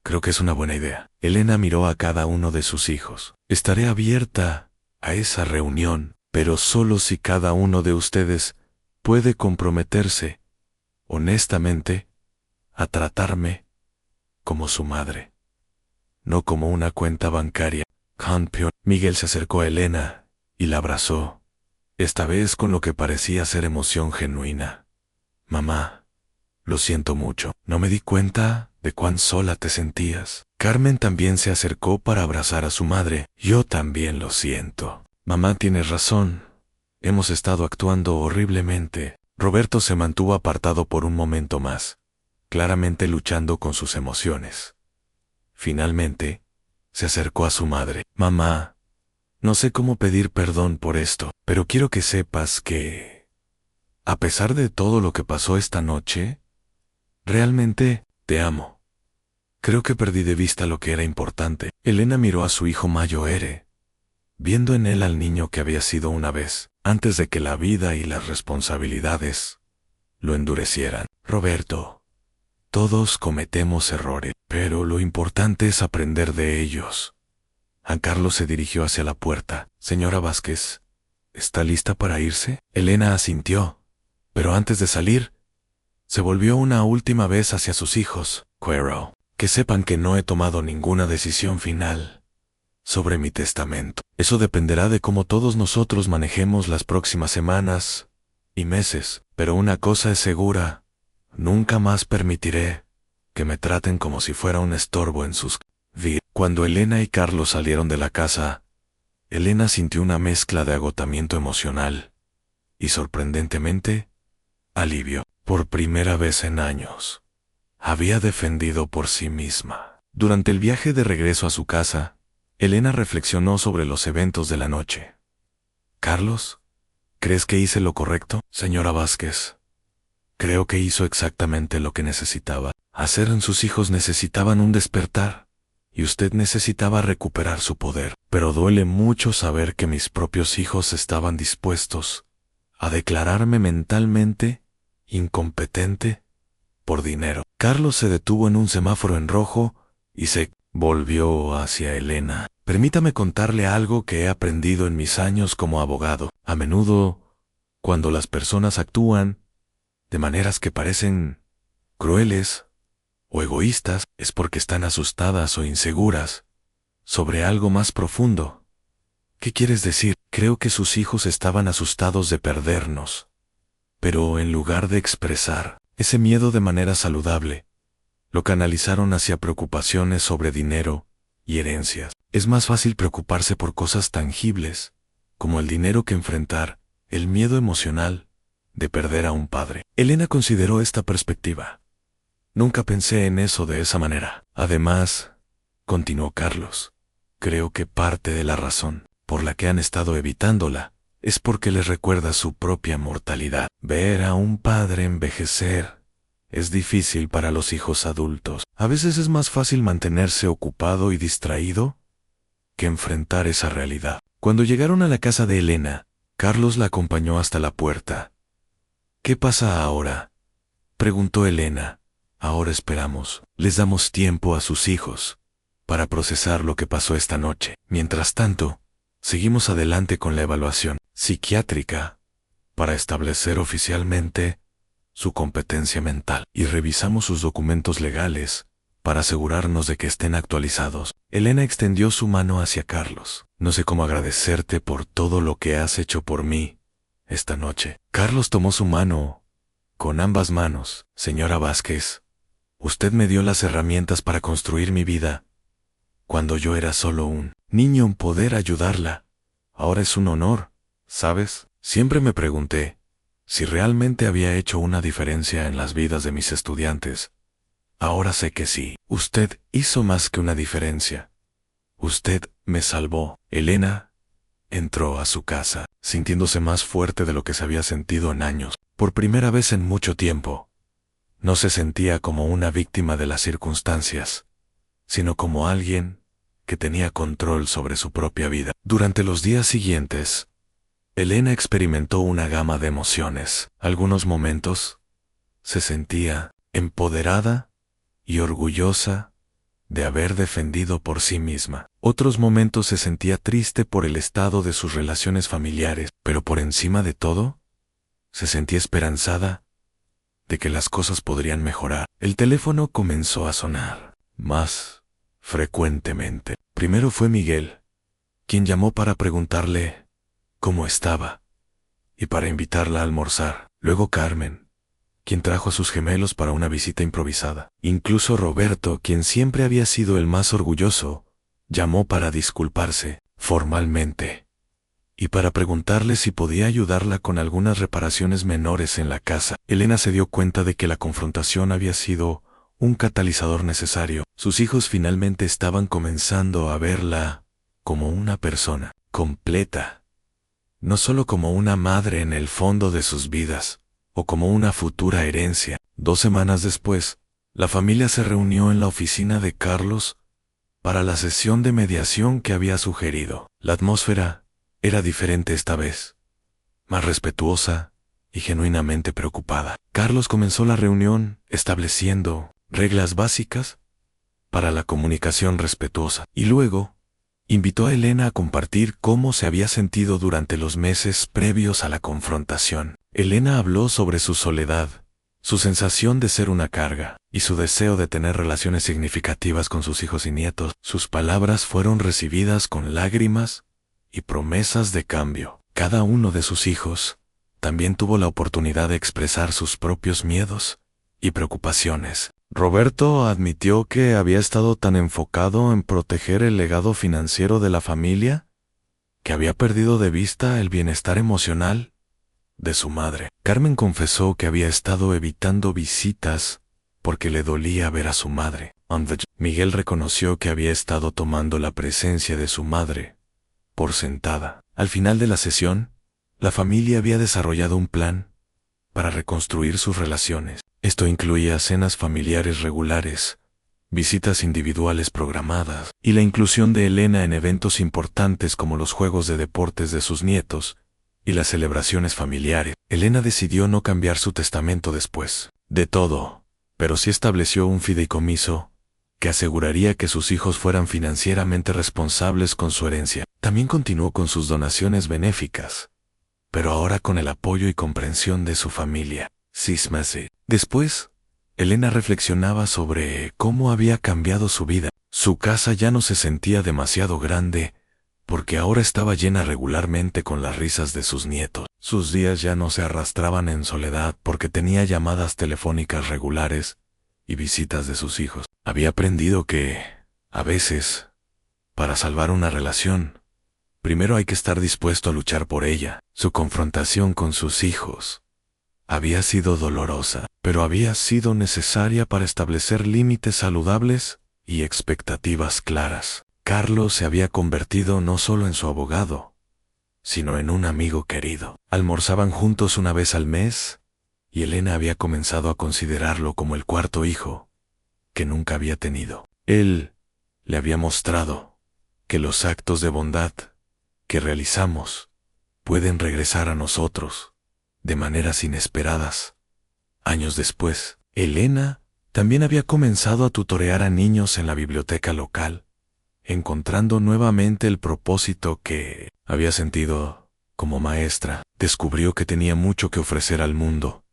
Creo que es una buena idea. Elena miró a cada uno de sus hijos. Estaré abierta a esa reunión, pero solo si cada uno de ustedes puede comprometerse, honestamente, a tratarme como su madre, no como una cuenta bancaria. Campeón. Miguel se acercó a Elena y la abrazó, esta vez con lo que parecía ser emoción genuina. Mamá, lo siento mucho. No me di cuenta de cuán sola te sentías. Carmen también se acercó para abrazar a su madre. Yo también lo siento. Mamá, tienes razón. Hemos estado actuando horriblemente. Roberto se mantuvo apartado por un momento más, claramente luchando con sus emociones. Finalmente, se acercó a su madre. Mamá, no sé cómo pedir perdón por esto, pero quiero que sepas que, a pesar de todo lo que pasó esta noche, realmente te amo. Creo que perdí de vista lo que era importante. Elena miró a su hijo mayor, viendo en él al niño que había sido una vez, antes de que la vida y las responsabilidades lo endurecieran. Roberto, todos cometemos errores, pero lo importante es aprender de ellos. Carlos se dirigió hacia la puerta. Señora Vázquez, ¿está lista para irse? Elena asintió, pero antes de salir, se volvió una última vez hacia sus hijos. Cuero, que sepan que no he tomado ninguna decisión final sobre mi testamento. Eso dependerá de cómo todos nosotros manejemos las próximas semanas y meses, pero una cosa es segura, nunca más permitiré que me traten como si fuera un estorbo en sus vidas. Cuando Elena y Carlos salieron de la casa, Elena sintió una mezcla de agotamiento emocional y, sorprendentemente, alivio. Por primera vez en años, había defendido por sí misma. Durante el viaje de regreso a su casa, Elena reflexionó sobre los eventos de la noche. Carlos, ¿crees que hice lo correcto? Señora Vázquez, creo que hizo exactamente lo que necesitaba hacer. Sus hijos necesitaban un despertar, y usted necesitaba recuperar su poder. Pero duele mucho saber que mis propios hijos estaban dispuestos a declararme mentalmente incompetente por dinero. Carlos se detuvo en un semáforo en rojo y se volvió hacia Elena. Permítame contarle algo que he aprendido en mis años como abogado. A menudo, cuando las personas actúan de maneras que parecen crueles o egoístas, es porque están asustadas o inseguras sobre algo más profundo. ¿Qué quieres decir? Creo que sus hijos estaban asustados de perdernos. Pero en lugar de expresar ese miedo de manera saludable, lo canalizaron hacia preocupaciones sobre dinero y herencias. Es más fácil preocuparse por cosas tangibles, como el dinero, que enfrentar el miedo emocional de perder a un padre. Elena consideró esta perspectiva. Nunca pensé en eso de esa manera. Además, continuó Carlos, creo que parte de la razón por la que han estado evitándola es porque les recuerda su propia mortalidad. Ver a un padre envejecer es difícil para los hijos adultos. A veces es más fácil mantenerse ocupado y distraído que enfrentar esa realidad. Cuando llegaron a la casa de Elena, Carlos la acompañó hasta la puerta. ¿Qué pasa ahora?, preguntó Elena. Ahora esperamos. Les damos tiempo a sus hijos para procesar lo que pasó esta noche. Mientras tanto, seguimos adelante con la evaluación psiquiátrica para establecer oficialmente su competencia mental y revisamos sus documentos legales para asegurarnos de que estén actualizados. Elena extendió su mano hacia Carlos. No sé cómo agradecerte por todo lo que has hecho por mí esta noche. Carlos tomó su mano con ambas manos. Señora Vázquez, usted me dio las herramientas para construir mi vida. Cuando yo era solo un niño, poder ayudarla ahora es un honor, ¿sabes? Siempre me pregunté si realmente había hecho una diferencia en las vidas de mis estudiantes. Ahora sé que sí. Usted hizo más que una diferencia. Usted me salvó. Elena entró a su casa, sintiéndose más fuerte de lo que se había sentido en años. Por primera vez en mucho tiempo, no se sentía como una víctima de las circunstancias, sino como alguien que tenía control sobre su propia vida. Durante los días siguientes, Elena experimentó una gama de emociones. Algunos momentos se sentía empoderada y orgullosa de haber defendido por sí misma. Otros momentos se sentía triste por el estado de sus relaciones familiares, pero por encima de todo, se sentía esperanzada de que las cosas podrían mejorar. El teléfono comenzó a sonar más frecuentemente. Primero fue Miguel, quien llamó para preguntarle cómo estaba y para invitarla a almorzar. Luego Carmen, quien trajo a sus gemelos para una visita improvisada. Incluso Roberto, quien siempre había sido el más orgulloso, llamó para disculparse formalmente y para preguntarle si podía ayudarla con algunas reparaciones menores en la casa. Elena se dio cuenta de que la confrontación había sido un catalizador necesario. Sus hijos finalmente estaban comenzando a verla como una persona completa, no solo como una madre en el fondo de sus vidas, o como una futura herencia. 2 semanas después, la familia se reunió en la oficina de Carlos para la sesión de mediación que había sugerido. La atmósfera era diferente esta vez, más respetuosa y genuinamente preocupada. Carlos comenzó la reunión estableciendo reglas básicas para la comunicación respetuosa y luego invitó a Elena a compartir cómo se había sentido durante los meses previos a la confrontación. Elena habló sobre su soledad, su sensación de ser una carga y su deseo de tener relaciones significativas con sus hijos y nietos. Sus palabras fueron recibidas con lágrimas y promesas de cambio. Cada uno de sus hijos también tuvo la oportunidad de expresar sus propios miedos y preocupaciones. Roberto admitió que había estado tan enfocado en proteger el legado financiero de la familia que había perdido de vista el bienestar emocional de su madre. Carmen confesó que había estado evitando visitas porque le dolía ver a su madre. Miguel reconoció que había estado tomando la presencia de su madre por sentada. Al final de la sesión, la familia había desarrollado un plan para reconstruir sus relaciones. Esto incluía cenas familiares regulares, visitas individuales programadas y la inclusión de Elena en eventos importantes como los juegos de deportes de sus nietos y las celebraciones familiares. Elena decidió no cambiar su testamento después de todo, pero sí estableció un fideicomiso que aseguraría que sus hijos fueran financieramente responsables con su herencia. También continuó con sus donaciones benéficas, pero ahora con el apoyo y comprensión de su familia. Después, Elena reflexionaba sobre cómo había cambiado su vida. Su casa ya no se sentía demasiado grande, porque ahora estaba llena regularmente con las risas de sus nietos. Sus días ya no se arrastraban en soledad porque tenía llamadas telefónicas regulares y visitas de sus hijos. Había aprendido que, a veces, para salvar una relación, primero hay que estar dispuesto a luchar por ella. Su confrontación con sus hijos Había sido dolorosa, pero había sido necesaria para establecer límites saludables y expectativas claras. Carlos se había convertido no solo en su abogado, sino en un amigo querido. Almorzaban juntos una vez al mes, y Elena había comenzado a considerarlo como el cuarto hijo que nunca había tenido. Él le había mostrado que los actos de bondad que realizamos pueden regresar a nosotros de maneras inesperadas. Años después, Elena también había comenzado a tutorear a niños en la biblioteca local, encontrando nuevamente el propósito que había sentido como maestra. Descubrió que tenía mucho que ofrecer al mundo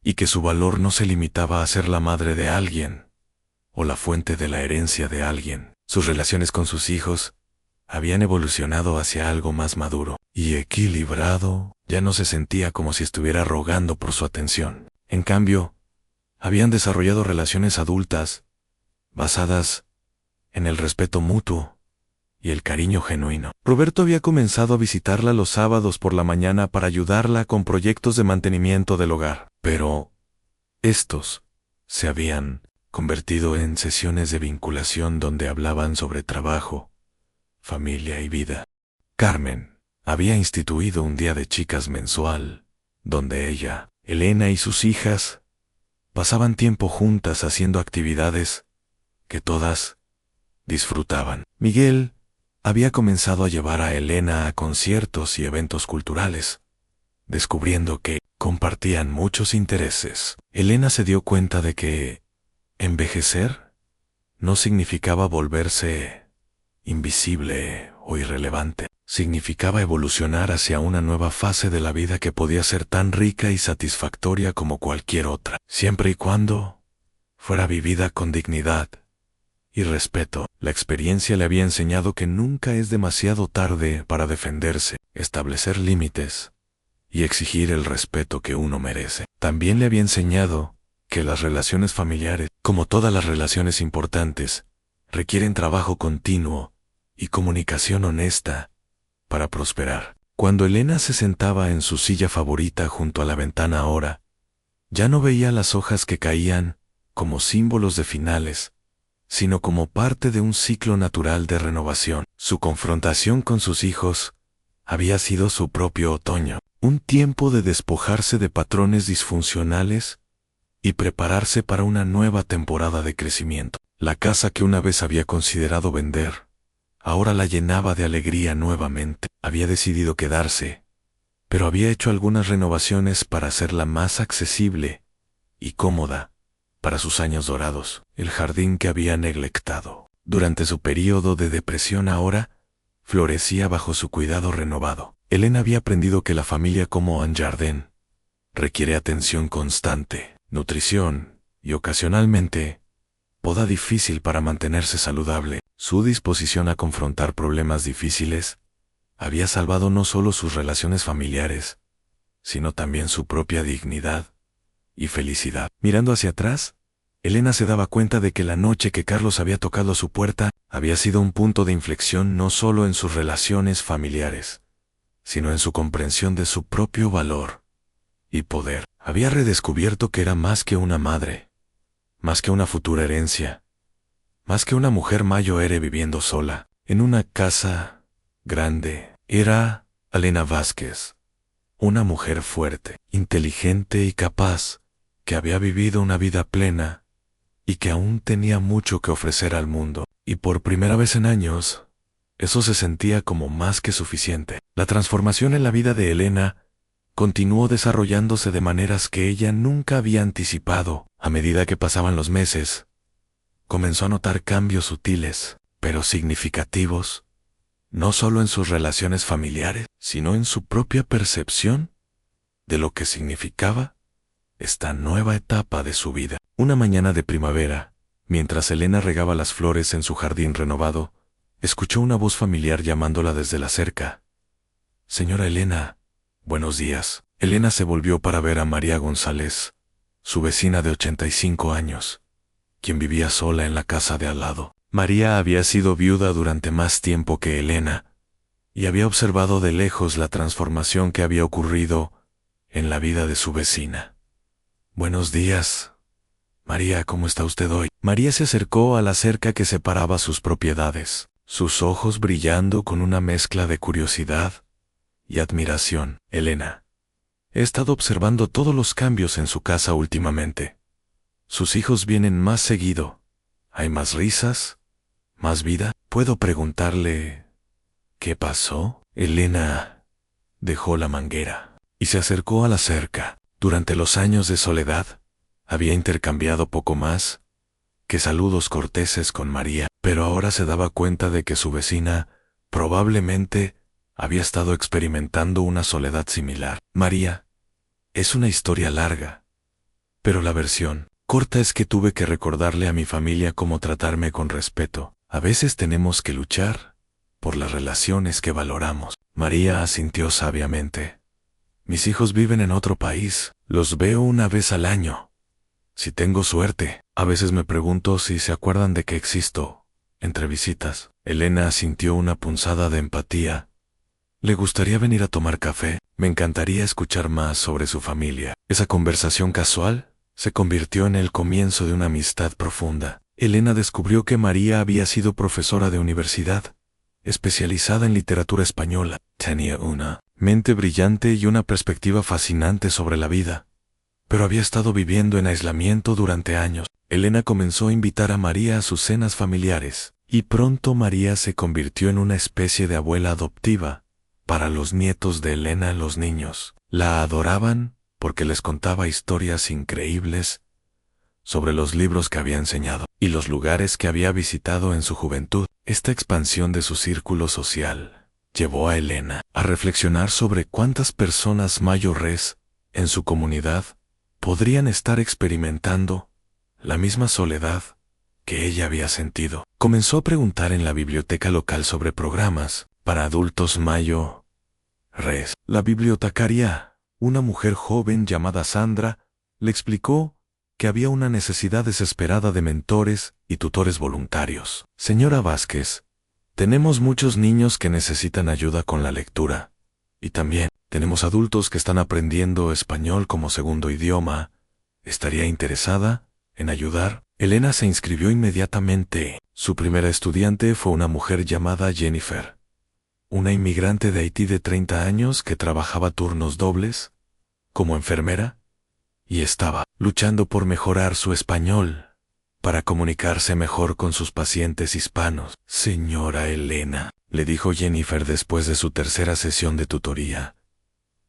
y que su valor no se limitaba a ser la madre de alguien o la fuente de la herencia de alguien. Sus relaciones con sus hijos habían evolucionado hacia algo más maduro y equilibrado. Ya no se sentía como si estuviera rogando por su atención. En cambio, habían desarrollado relaciones adultas basadas en el respeto mutuo y el cariño genuino. Roberto había comenzado a visitarla los sábados por la mañana para ayudarla con proyectos de mantenimiento del hogar, pero estos se habían convertido en sesiones de vinculación donde hablaban sobre trabajo, familia y vida. Carmen había instituido un día de chicas mensual, donde ella, Elena y sus hijas pasaban tiempo juntas haciendo actividades que todas disfrutaban. Miguel había comenzado a llevar a Elena a conciertos y eventos culturales, descubriendo que compartían muchos intereses. Elena se dio cuenta de que envejecer no significaba volverse invisible o irrelevante. Significaba evolucionar hacia una nueva fase de la vida que podía ser tan rica y satisfactoria como cualquier otra, siempre y cuando fuera vivida con dignidad y respeto. La experiencia le había enseñado que nunca es demasiado tarde para defenderse, establecer límites y exigir el respeto que uno merece. También le había enseñado que las relaciones familiares, como todas las relaciones importantes, requieren trabajo continuo y comunicación honesta para prosperar. Cuando Elena se sentaba en su silla favorita junto a la ventana ahora, ya no veía las hojas que caían como símbolos de finales, sino como parte de un ciclo natural de renovación. Su confrontación con sus hijos había sido su propio otoño, un tiempo de despojarse de patrones disfuncionales y prepararse para una nueva temporada de crecimiento. La casa que una vez había considerado vender, ahora la llenaba de alegría nuevamente. Había decidido quedarse, pero había hecho algunas renovaciones para hacerla más accesible y cómoda para sus años dorados. El jardín que había neglectado durante su período de depresión ahora florecía bajo su cuidado renovado. Elena había aprendido que la familia como un jardín requiere atención constante, nutrición y ocasionalmente poda difícil para mantenerse saludable. Su disposición a confrontar problemas difíciles había salvado no solo sus relaciones familiares, sino también su propia dignidad y felicidad. Mirando hacia atrás, Elena se daba cuenta de que la noche que Carlos había tocado a su puerta había sido un punto de inflexión no solo en sus relaciones familiares, sino en su comprensión de su propio valor y poder. Había redescubierto que era más que una madre, más que una futura herencia, más que una mujer mayor viviendo sola, en una casa grande. Era Elena Vázquez, una mujer fuerte, inteligente y capaz, que había vivido una vida plena y que aún tenía mucho que ofrecer al mundo. Y por primera vez en años, eso se sentía como más que suficiente. La transformación en la vida de Elena continuó desarrollándose de maneras que ella nunca había anticipado. A medida que pasaban los meses, comenzó a notar cambios sutiles, pero significativos, no solo en sus relaciones familiares, sino en su propia percepción de lo que significaba esta nueva etapa de su vida. Una mañana de primavera, mientras Elena regaba las flores en su jardín renovado, escuchó una voz familiar llamándola desde la cerca. «Señora Elena, buenos días». Elena se volvió para ver a María González, su vecina de 85 años, quien vivía sola en la casa de al lado. María había sido viuda durante más tiempo que Elena, y había observado de lejos la transformación que había ocurrido en la vida de su vecina. Buenos días, María, ¿cómo está usted hoy? María se acercó a la cerca que separaba sus propiedades, sus ojos brillando con una mezcla de curiosidad y admiración. Elena, he estado observando todos los cambios en su casa últimamente. Sus hijos vienen más seguido. Hay más risas, más vida. ¿Puedo preguntarle qué pasó? Elena dejó la manguera y se acercó a la cerca. Durante los años de soledad, había intercambiado poco más que saludos corteses con María, pero ahora se daba cuenta de que su vecina probablemente había estado experimentando una soledad similar. María, es una historia larga, pero la versión corta es que tuve que recordarle a mi familia cómo tratarme con respeto. A veces tenemos que luchar por las relaciones que valoramos. María asintió sabiamente. Mis hijos viven en otro país. Los veo una vez al año. Si tengo suerte, a veces me pregunto si se acuerdan de que existo entre visitas. Elena sintió una punzada de empatía. ¿Le gustaría venir a tomar café? Me encantaría escuchar más sobre su familia. Esa conversación casual se convirtió en el comienzo de una amistad profunda. Elena descubrió que María había sido profesora de universidad, especializada en literatura española. Tenía una mente brillante y una perspectiva fascinante sobre la vida, pero había estado viviendo en aislamiento durante años. Elena comenzó a invitar a María a sus cenas familiares, y pronto María se convirtió en una especie de abuela adoptiva para los nietos de Elena. Los niños la adoraban porque les contaba historias increíbles sobre los libros que había enseñado y los lugares que había visitado en su juventud. Esta expansión de su círculo social llevó a Elena a reflexionar sobre cuántas personas mayores en su comunidad podrían estar experimentando la misma soledad que ella había sentido. Comenzó a preguntar en la biblioteca local sobre programas para adultos mayores. La bibliotecaria, una mujer joven llamada Sandra, le explicó que había una necesidad desesperada de mentores y tutores voluntarios. Señora Vázquez, tenemos muchos niños que necesitan ayuda con la lectura. Y también tenemos adultos que están aprendiendo español como segundo idioma. ¿Estaría interesada en ayudar? Elena se inscribió inmediatamente. Su primera estudiante fue una mujer llamada Jennifer, una inmigrante de Haití de 30 años que trabajaba turnos dobles como enfermera y estaba luchando por mejorar su español para comunicarse mejor con sus pacientes hispanos. Señora Elena, le dijo Jennifer después de su tercera sesión de tutoría,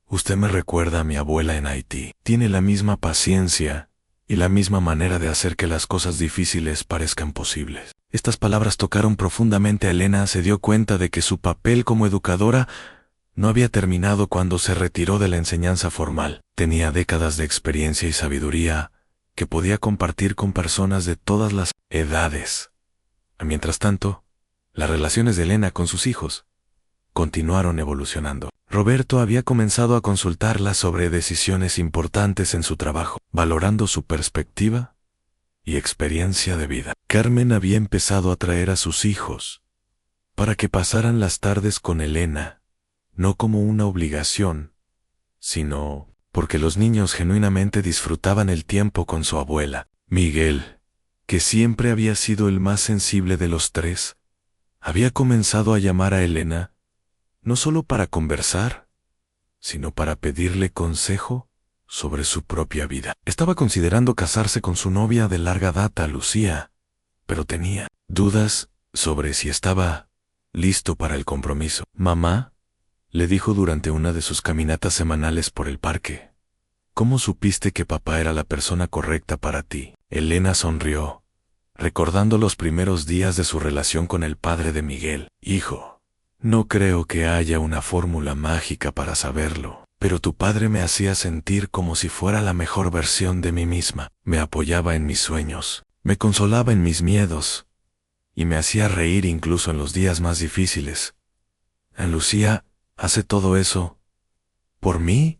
usted me recuerda a mi abuela en Haití. Tiene la misma paciencia y la misma manera de hacer que las cosas difíciles parezcan posibles. Estas palabras tocaron profundamente a Elena. Se dio cuenta de que su papel como educadora no había terminado cuando se retiró de la enseñanza formal. Tenía décadas de experiencia y sabiduría que podía compartir con personas de todas las edades. Mientras tanto, las relaciones de Elena con sus hijos continuaron evolucionando. Roberto había comenzado a consultarla sobre decisiones importantes en su trabajo, valorando su perspectiva y experiencia de vida. Carmen había empezado a traer a sus hijos para que pasaran las tardes con Elena, no como una obligación, sino porque los niños genuinamente disfrutaban el tiempo con su abuela. Miguel, que siempre había sido el más sensible de los tres, había comenzado a llamar a Elena no solo para conversar, sino para pedirle consejo sobre su propia vida. Estaba considerando casarse con su novia de larga data, Lucía, pero tenía dudas sobre si estaba listo para el compromiso. Mamá, le dijo durante una de sus caminatas semanales por el parque, ¿cómo supiste que papá era la persona correcta para ti? Elena sonrió, recordando los primeros días de su relación con el padre de Miguel. Hijo, no creo que haya una fórmula mágica para saberlo, pero tu padre me hacía sentir como si fuera la mejor versión de mí misma. Me apoyaba en mis sueños, me consolaba en mis miedos, y me hacía reír incluso en los días más difíciles. Lucía hace todo eso por mí,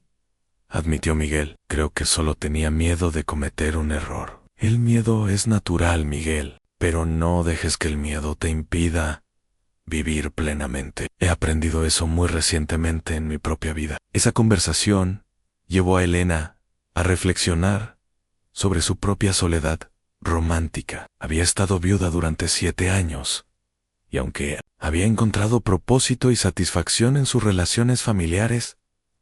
admitió Miguel. Creo que solo tenía miedo de cometer un error. El miedo es natural, Miguel, pero no dejes que el miedo te impida vivir plenamente. He aprendido eso muy recientemente en mi propia vida. Esa conversación llevó a Elena a reflexionar sobre su propia soledad romántica. Había estado viuda durante 7 años, y aunque había encontrado propósito y satisfacción en sus relaciones familiares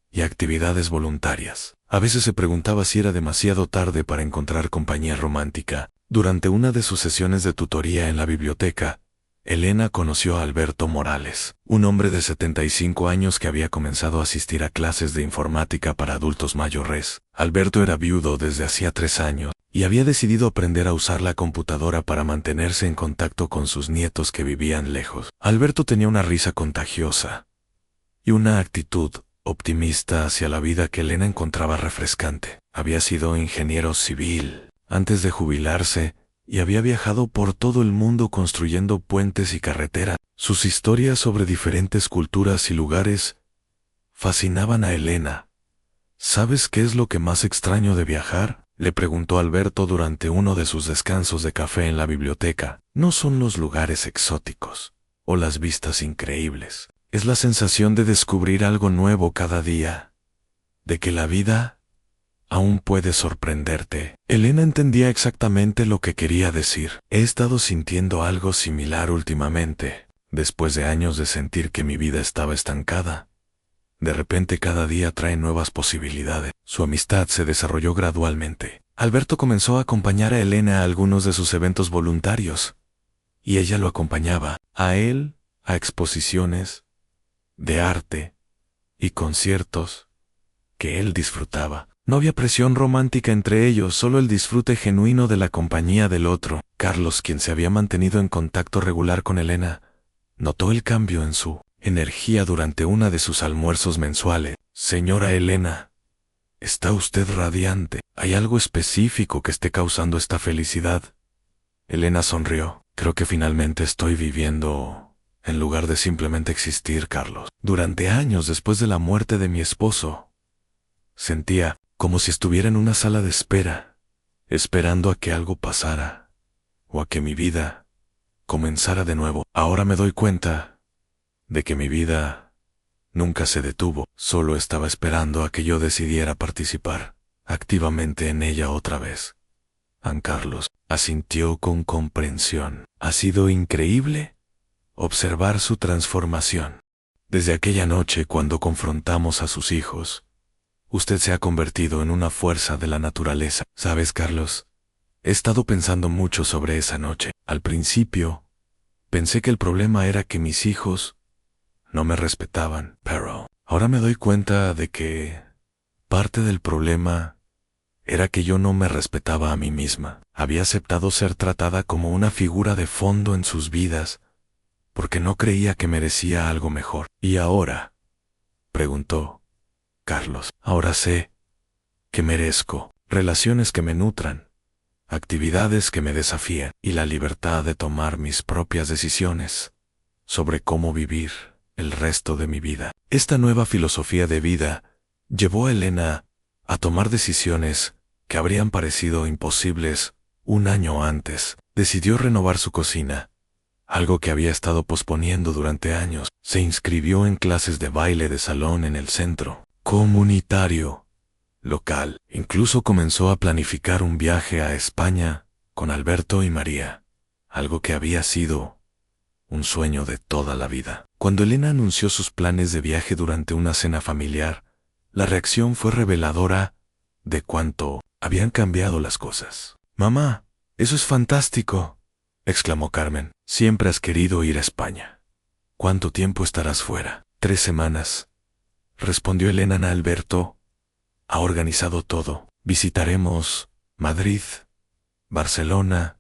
y actividades voluntarias, a veces se preguntaba si era demasiado tarde para encontrar compañía romántica. Durante una de sus sesiones de tutoría en la biblioteca, Elena conoció a Alberto Morales, un hombre de 75 años que había comenzado a asistir a clases de informática para adultos mayores. Alberto era viudo desde hacía 3 años y había decidido aprender a usar la computadora para mantenerse en contacto con sus nietos que vivían lejos. Alberto tenía una risa contagiosa y una actitud optimista hacia la vida que Elena encontraba refrescante. Había sido ingeniero civil antes de jubilarse y había viajado por todo el mundo construyendo puentes y carreteras. Sus historias sobre diferentes culturas y lugares fascinaban a Elena. ¿Sabes qué es lo que más extraño de viajar?, le preguntó Alberto durante uno de sus descansos de café en la biblioteca. No son los lugares exóticos o las vistas increíbles. Es la sensación de descubrir algo nuevo cada día, de que la vida aún puede sorprenderte. Elena entendía exactamente lo que quería decir. He estado sintiendo algo similar últimamente. Después de años de sentir que mi vida estaba estancada, de repente cada día trae nuevas posibilidades. Su amistad se desarrolló gradualmente. Alberto comenzó a acompañar a Elena a algunos de sus eventos voluntarios, y ella lo acompañaba a él a exposiciones de arte y conciertos que él disfrutaba. No había presión romántica entre ellos, solo el disfrute genuino de la compañía del otro. Carlos, quien se había mantenido en contacto regular con Elena, notó el cambio en su energía durante una de sus almuerzos mensuales. Señora Elena, está usted radiante. ¿Hay algo específico que esté causando esta felicidad? Elena sonrió. Creo que finalmente estoy viviendo en lugar de simplemente existir, Carlos. Durante años después de la muerte de mi esposo, sentía como si estuviera en una sala de espera, esperando a que algo pasara, o a que mi vida comenzara de nuevo. Ahora me doy cuenta de que mi vida nunca se detuvo, solo estaba esperando a que yo decidiera participar activamente en ella otra vez. Carlos asintió con comprensión. Ha sido increíble observar su transformación. Desde aquella noche cuando confrontamos a sus hijos, usted se ha convertido en una fuerza de la naturaleza. ¿Sabes, Carlos? He estado pensando mucho sobre esa noche. Al principio, pensé que el problema era que mis hijos no me respetaban, pero ahora me doy cuenta de que parte del problema era que yo no me respetaba a mí misma. Había aceptado ser tratada como una figura de fondo en sus vidas porque no creía que merecía algo mejor. ¿Y ahora?, preguntó Carlos. Ahora sé que merezco relaciones que me nutran, actividades que me desafían y la libertad de tomar mis propias decisiones sobre cómo vivir el resto de mi vida. Esta nueva filosofía de vida llevó a Elena a tomar decisiones que habrían parecido imposibles un año antes. Decidió renovar su cocina, algo que había estado posponiendo durante años. Se inscribió en clases de baile de salón en el centro comunitario local. Incluso comenzó a planificar un viaje a España con Alberto y María, algo que había sido un sueño de toda la vida. Cuando Elena anunció sus planes de viaje durante una cena familiar, la reacción fue reveladora de cuánto habían cambiado las cosas. «Mamá, eso es fantástico», exclamó Carmen. «Siempre has querido ir a España. ¿Cuánto tiempo estarás fuera?» 3 semanas, respondió Elena. Alberto ha organizado todo. Visitaremos Madrid, Barcelona,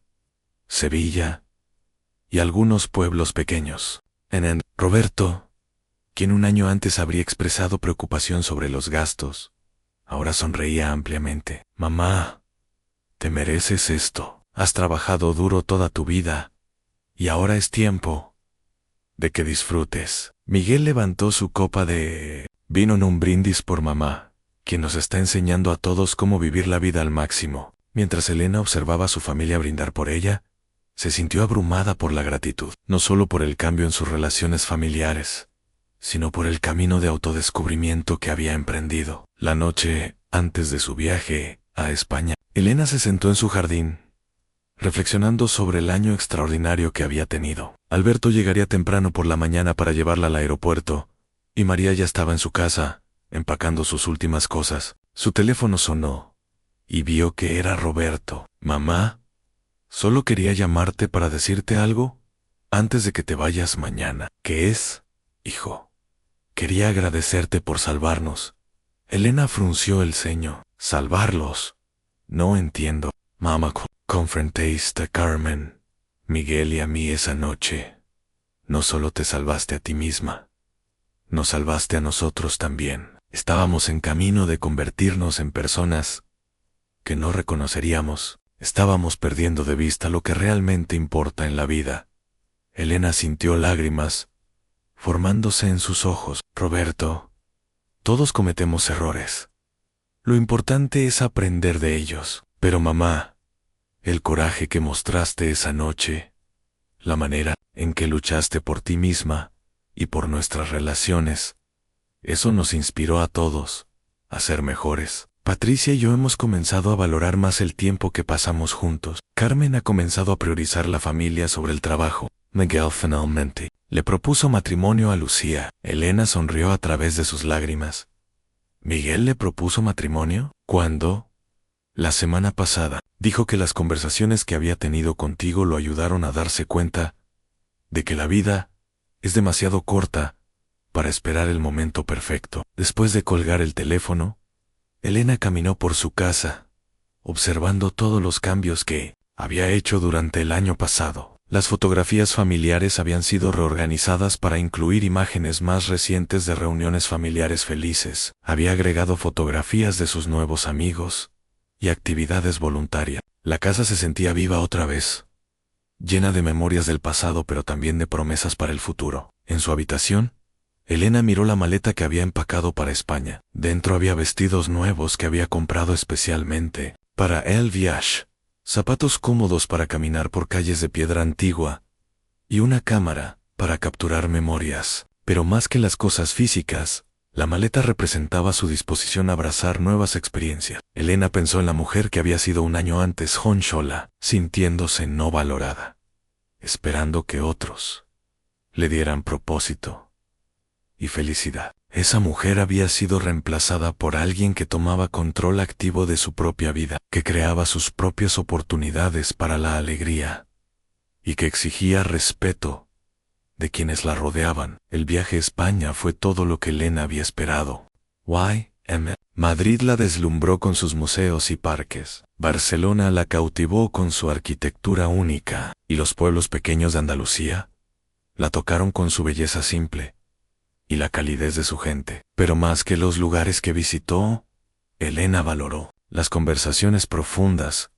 Sevilla y algunos pueblos pequeños. Roberto, quien un año antes habría expresado preocupación sobre los gastos, ahora sonreía ampliamente. «Mamá, te mereces esto. Has trabajado duro toda tu vida y ahora es tiempo de que disfrutes». Miguel levantó su copa de vino en un brindis por mamá, quien nos está enseñando a todos cómo vivir la vida al máximo. Mientras Elena observaba a su familia brindar por ella, se sintió abrumada por la gratitud, no solo por el cambio en sus relaciones familiares, sino por el camino de autodescubrimiento que había emprendido. La noche antes de su viaje a España, Elena se sentó en su jardín, reflexionando sobre el año extraordinario que había tenido. Alberto llegaría temprano por la mañana para llevarla al aeropuerto, y María ya estaba en su casa, empacando sus últimas cosas. Su teléfono sonó, y vio que era Roberto. «Mamá, solo quería llamarte para decirte algo antes de que te vayas mañana». «¿Qué es, hijo?» «Quería agradecerte por salvarnos». Elena frunció el ceño. «¿Salvarlos? No entiendo». «Mamá, confrontaste a Carmen, Miguel y a mí esa noche. No solo te salvaste a ti misma, nos salvaste a nosotros también. Estábamos en camino de convertirnos en personas que no reconoceríamos. Estábamos perdiendo de vista lo que realmente importa en la vida». Elena sintió lágrimas formándose en sus ojos. «Roberto, todos cometemos errores. Lo importante es aprender de ellos. Pero mamá, el coraje que mostraste esa noche, la manera en que luchaste por ti misma y por nuestras relaciones, eso nos inspiró a todos a ser mejores. Patricia y yo hemos comenzado a valorar más el tiempo que pasamos juntos. Carmen ha comenzado a priorizar la familia sobre el trabajo. Miguel finalmente le propuso matrimonio a Lucía». Elena sonrió a través de sus lágrimas. «¿Miguel le propuso matrimonio? ¿Cuándo?» «La semana pasada. Dijo que las conversaciones que había tenido contigo lo ayudaron a darse cuenta de que la vida es demasiado corta para esperar el momento perfecto». Después de colgar el teléfono, Elena caminó por su casa, observando todos los cambios que había hecho durante el año pasado. Las fotografías familiares habían sido reorganizadas para incluir imágenes más recientes de reuniones familiares felices. Había agregado fotografías de sus nuevos amigos y actividades voluntarias. La casa se sentía viva otra vez, llena de memorias del pasado pero también de promesas para el futuro. En su habitación, Elena miró la maleta que había empacado para España. Dentro había vestidos nuevos que había comprado especialmente para el viaje, zapatos cómodos para caminar por calles de piedra antigua y una cámara para capturar memorias. Pero más que las cosas físicas, la maleta representaba su disposición a abrazar nuevas experiencias. Elena pensó en la mujer que había sido un año antes Honchola, sintiéndose no valorada, esperando que otros le dieran propósito y felicidad. Esa mujer había sido reemplazada por alguien que tomaba control activo de su propia vida, que creaba sus propias oportunidades para la alegría y que exigía respeto de quienes la rodeaban. El viaje a España fue todo lo que Elena había esperado. Madrid la deslumbró con sus museos y parques. Barcelona la cautivó con su arquitectura única, y los pueblos pequeños de Andalucía la tocaron con su belleza simple y la calidez de su gente. Pero más que los lugares que visitó, Elena valoró las conversaciones profundas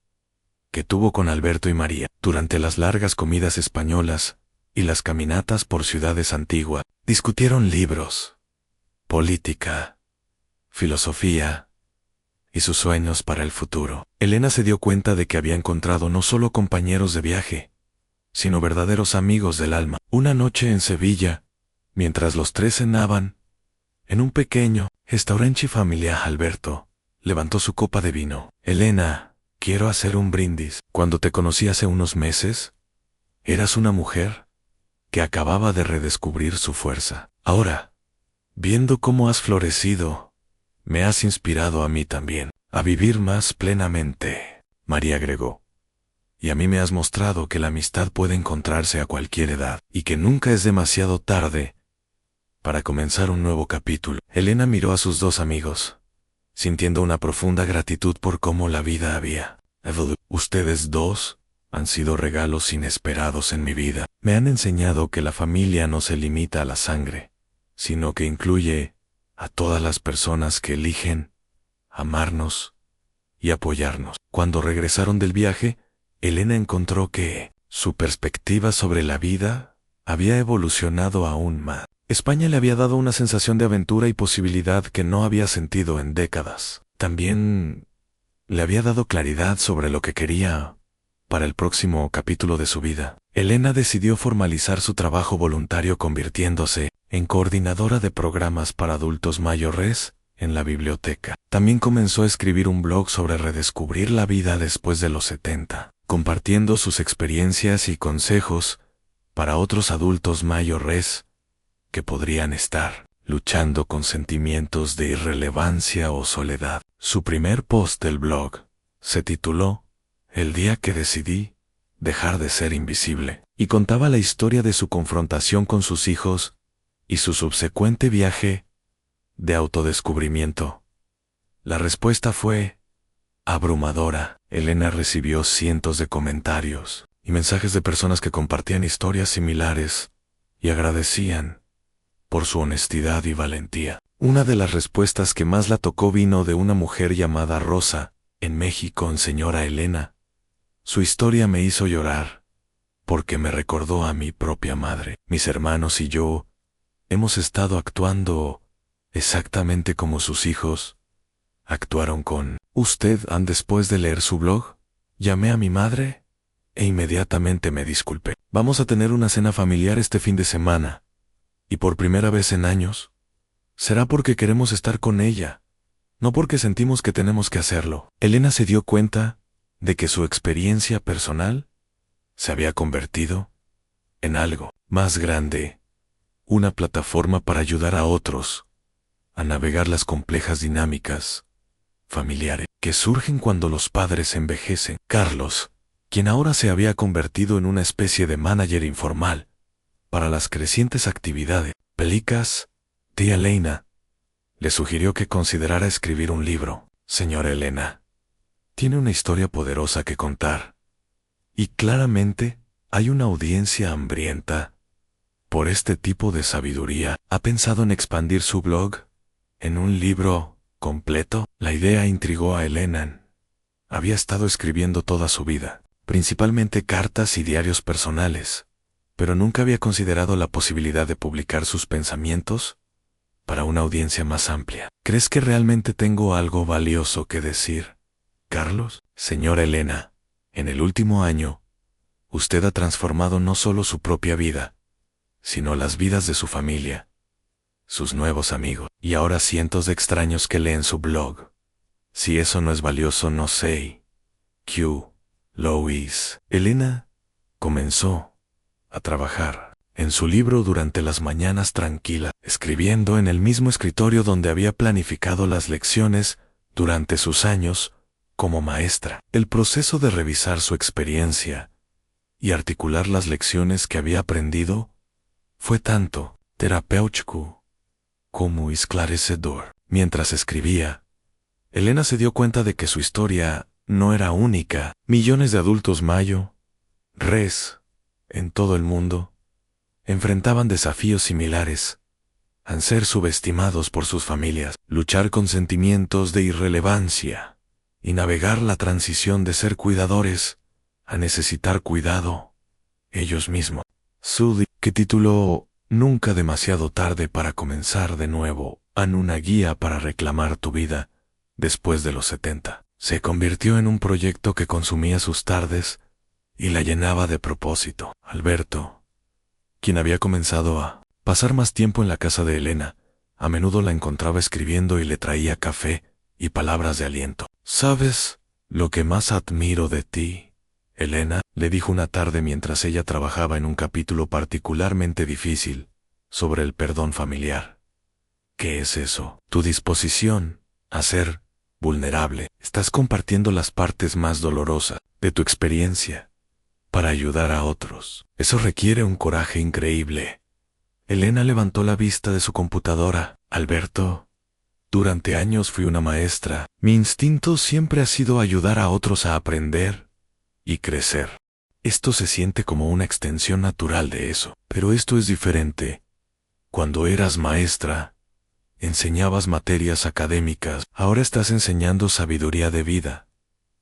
que tuvo con Alberto y María durante las largas comidas españolas y las caminatas por ciudades antiguas. Discutieron libros, política, filosofía y sus sueños para el futuro. Elena se dio cuenta de que había encontrado no solo compañeros de viaje, sino verdaderos amigos del alma. Una noche en Sevilla, mientras los tres cenaban en un pequeño restaurante familiar, Alberto levantó su copa de vino. «Elena, quiero hacer un brindis. Cuando te conocí hace unos meses, eras una mujer que acababa de redescubrir su fuerza. Ahora, viendo cómo has florecido, me has inspirado a mí también, a vivir más plenamente», María agregó. «Y a mí me has mostrado que la amistad puede encontrarse a cualquier edad, y que nunca es demasiado tarde para comenzar un nuevo capítulo». Elena miró a sus dos amigos, sintiendo una profunda gratitud por cómo la vida había evolucionado. «Ustedes dos han sido regalos inesperados en mi vida. Me han enseñado que la familia no se limita a la sangre, sino que incluye a todas las personas que eligen amarnos y apoyarnos». Cuando regresaron del viaje, Elena encontró que su perspectiva sobre la vida había evolucionado aún más. España le había dado una sensación de aventura y posibilidad que no había sentido en décadas. También le había dado claridad sobre lo que quería para el próximo capítulo de su vida. Elena decidió formalizar su trabajo voluntario convirtiéndose en coordinadora de programas para adultos mayores en la biblioteca. También comenzó a escribir un blog sobre redescubrir la vida después de los 70, compartiendo sus experiencias y consejos para otros adultos mayores que podrían estar luchando con sentimientos de irrelevancia o soledad. Su primer post del blog se tituló El día que decidí dejar de ser invisible, y contaba la historia de su confrontación con sus hijos y su subsecuente viaje de autodescubrimiento. La respuesta fue abrumadora. Elena recibió cientos de comentarios y mensajes de personas que compartían historias similares y agradecían por su honestidad y valentía. Una de las respuestas que más la tocó vino de una mujer llamada Rosa, en México. Señora Elena, su historia me hizo llorar, porque me recordó a mi propia madre. Mis hermanos y yo hemos estado actuando exactamente como sus hijos actuaron con usted. Después de leer su blog, llamé a mi madre e inmediatamente me disculpé. Vamos a tener una cena familiar este fin de semana, y por primera vez en años, será porque queremos estar con ella, no porque sentimos que tenemos que hacerlo. Elena se dio cuenta de que su experiencia personal se había convertido en algo más grande, una plataforma para ayudar a otros a navegar las complejas dinámicas familiares que surgen cuando los padres envejecen. Carlos, quien ahora se había convertido en una especie de manager informal para las crecientes actividades bélicas, tía Elena le sugirió que considerara escribir un libro. Señora Elena, tiene una historia poderosa que contar, y claramente hay una audiencia hambrienta por este tipo de sabiduría. ¿Ha pensado en expandir su blog en un libro completo? La idea intrigó a Elena. Había estado escribiendo toda su vida, principalmente cartas y diarios personales, pero nunca había considerado la posibilidad de publicar sus pensamientos para una audiencia más amplia. ¿Crees que realmente tengo algo valioso que decir, Carlos? Señora Elena, en el último año, usted ha transformado no solo su propia vida, sino las vidas de su familia, sus nuevos amigos, y ahora cientos de extraños que leen su blog. Si eso no es valioso, no sé. Louise. Elena comenzó a trabajar en su libro durante las mañanas tranquilas, escribiendo en el mismo escritorio donde había planificado las lecciones durante sus años como maestra. El proceso de revisar su experiencia y articular las lecciones que había aprendido fue tanto terapéutico como esclarecedor. Mientras escribía, Elena se dio cuenta de que su historia no era única. Millones de adultos en todo el mundo enfrentaban desafíos similares a ser subestimados por sus familias, luchar con sentimientos de irrelevancia y navegar la transición de ser cuidadores a necesitar cuidado ellos mismos. Su que tituló Nunca demasiado tarde para comenzar de nuevo, en una guía para reclamar tu vida después de los 70, se convirtió en un proyecto que consumía sus tardes y la llenaba de propósito. Alberto, quien había comenzado a pasar más tiempo en la casa de Elena, a menudo la encontraba escribiendo y le traía café y palabras de aliento. ¿Sabes lo que más admiro de ti, Elena?, le dijo una tarde mientras ella trabajaba en un capítulo particularmente difícil sobre el perdón familiar. ¿Qué es eso? Tu disposición a ser vulnerable. Estás compartiendo las partes más dolorosas de tu experiencia para ayudar a otros. Eso requiere un coraje increíble. Elena levantó la vista de su computadora. Alberto, durante años fui una maestra. Mi instinto siempre ha sido ayudar a otros a aprender y crecer. Esto se siente como una extensión natural de eso. Pero esto es diferente. Cuando eras maestra, enseñabas materias académicas. Ahora estás enseñando sabiduría de vida,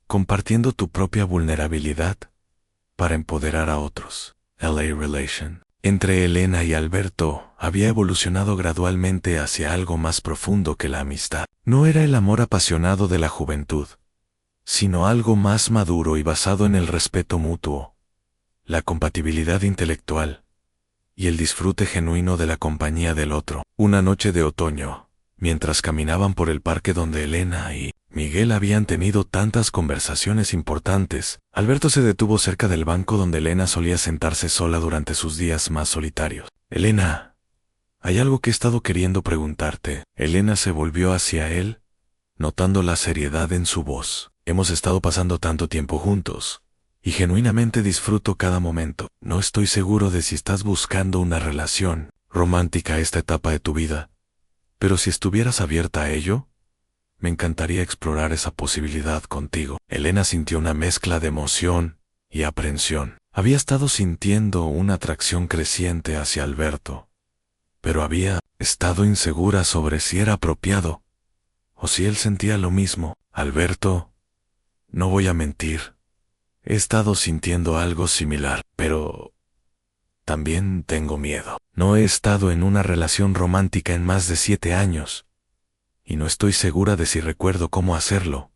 compartiendo tu propia vulnerabilidad para empoderar a otros. LA Relation entre Elena y Alberto había evolucionado gradualmente hacia algo más profundo que la amistad. No era el amor apasionado de la juventud, sino algo más maduro y basado en el respeto mutuo, la compatibilidad intelectual y el disfrute genuino de la compañía del otro. Una noche de otoño, Mientras caminaban por el parque donde Elena y Miguel habían tenido tantas conversaciones importantes, Alberto se detuvo cerca del banco donde Elena solía sentarse sola durante sus días más solitarios. Elena, hay algo que he estado queriendo preguntarte. Elena se volvió hacia él, notando la seriedad en su voz. Hemos estado pasando tanto tiempo juntos, y genuinamente disfruto cada momento. No estoy seguro de si estás buscando una relación romántica a esta etapa de tu vida, pero si estuvieras abierta a ello, me encantaría explorar esa posibilidad contigo. Elena sintió una mezcla de emoción y aprensión. Había estado sintiendo una atracción creciente hacia Alberto, pero había estado insegura sobre si era apropiado o si él sentía lo mismo. Alberto, no voy a mentir, he estado sintiendo algo similar, pero también tengo miedo. No he estado en una relación romántica en más de 7 años, y no estoy segura de si recuerdo cómo hacerlo.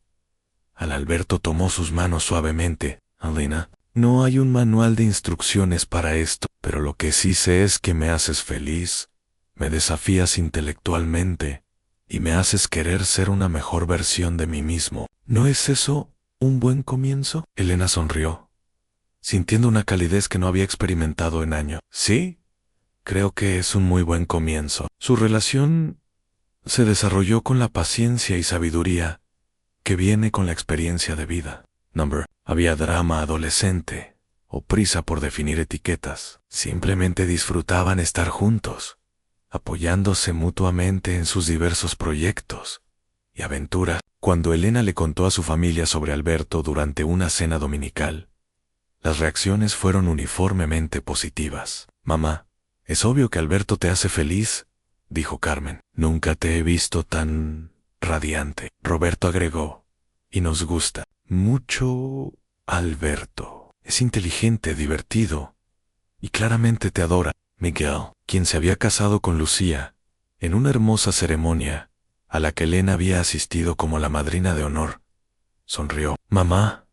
Alberto tomó sus manos suavemente. Elena, no hay un manual de instrucciones para esto, pero lo que sí sé es que me haces feliz, me desafías intelectualmente, y me haces querer ser una mejor versión de mí mismo. ¿No es eso un buen comienzo? Elena sonrió, sintiendo una calidez que no había experimentado en años. Sí, creo que es un muy buen comienzo. Su relación se desarrolló con la paciencia y sabiduría que viene con la experiencia de vida. Había drama adolescente o prisa por definir etiquetas. Simplemente disfrutaban estar juntos, apoyándose mutuamente en sus diversos proyectos y aventuras. Cuando Elena le contó a su familia sobre Alberto durante una cena dominical, las reacciones fueron uniformemente positivas. Mamá, es obvio que Alberto te hace feliz, dijo Carmen. Nunca te he visto tan radiante, Roberto agregó. Y nos gusta mucho Alberto. Es inteligente, divertido, y claramente te adora. Miguel, quien se había casado con Lucía, en una hermosa ceremonia, a la que Elena había asistido como la madrina de honor, sonrió. Mamá,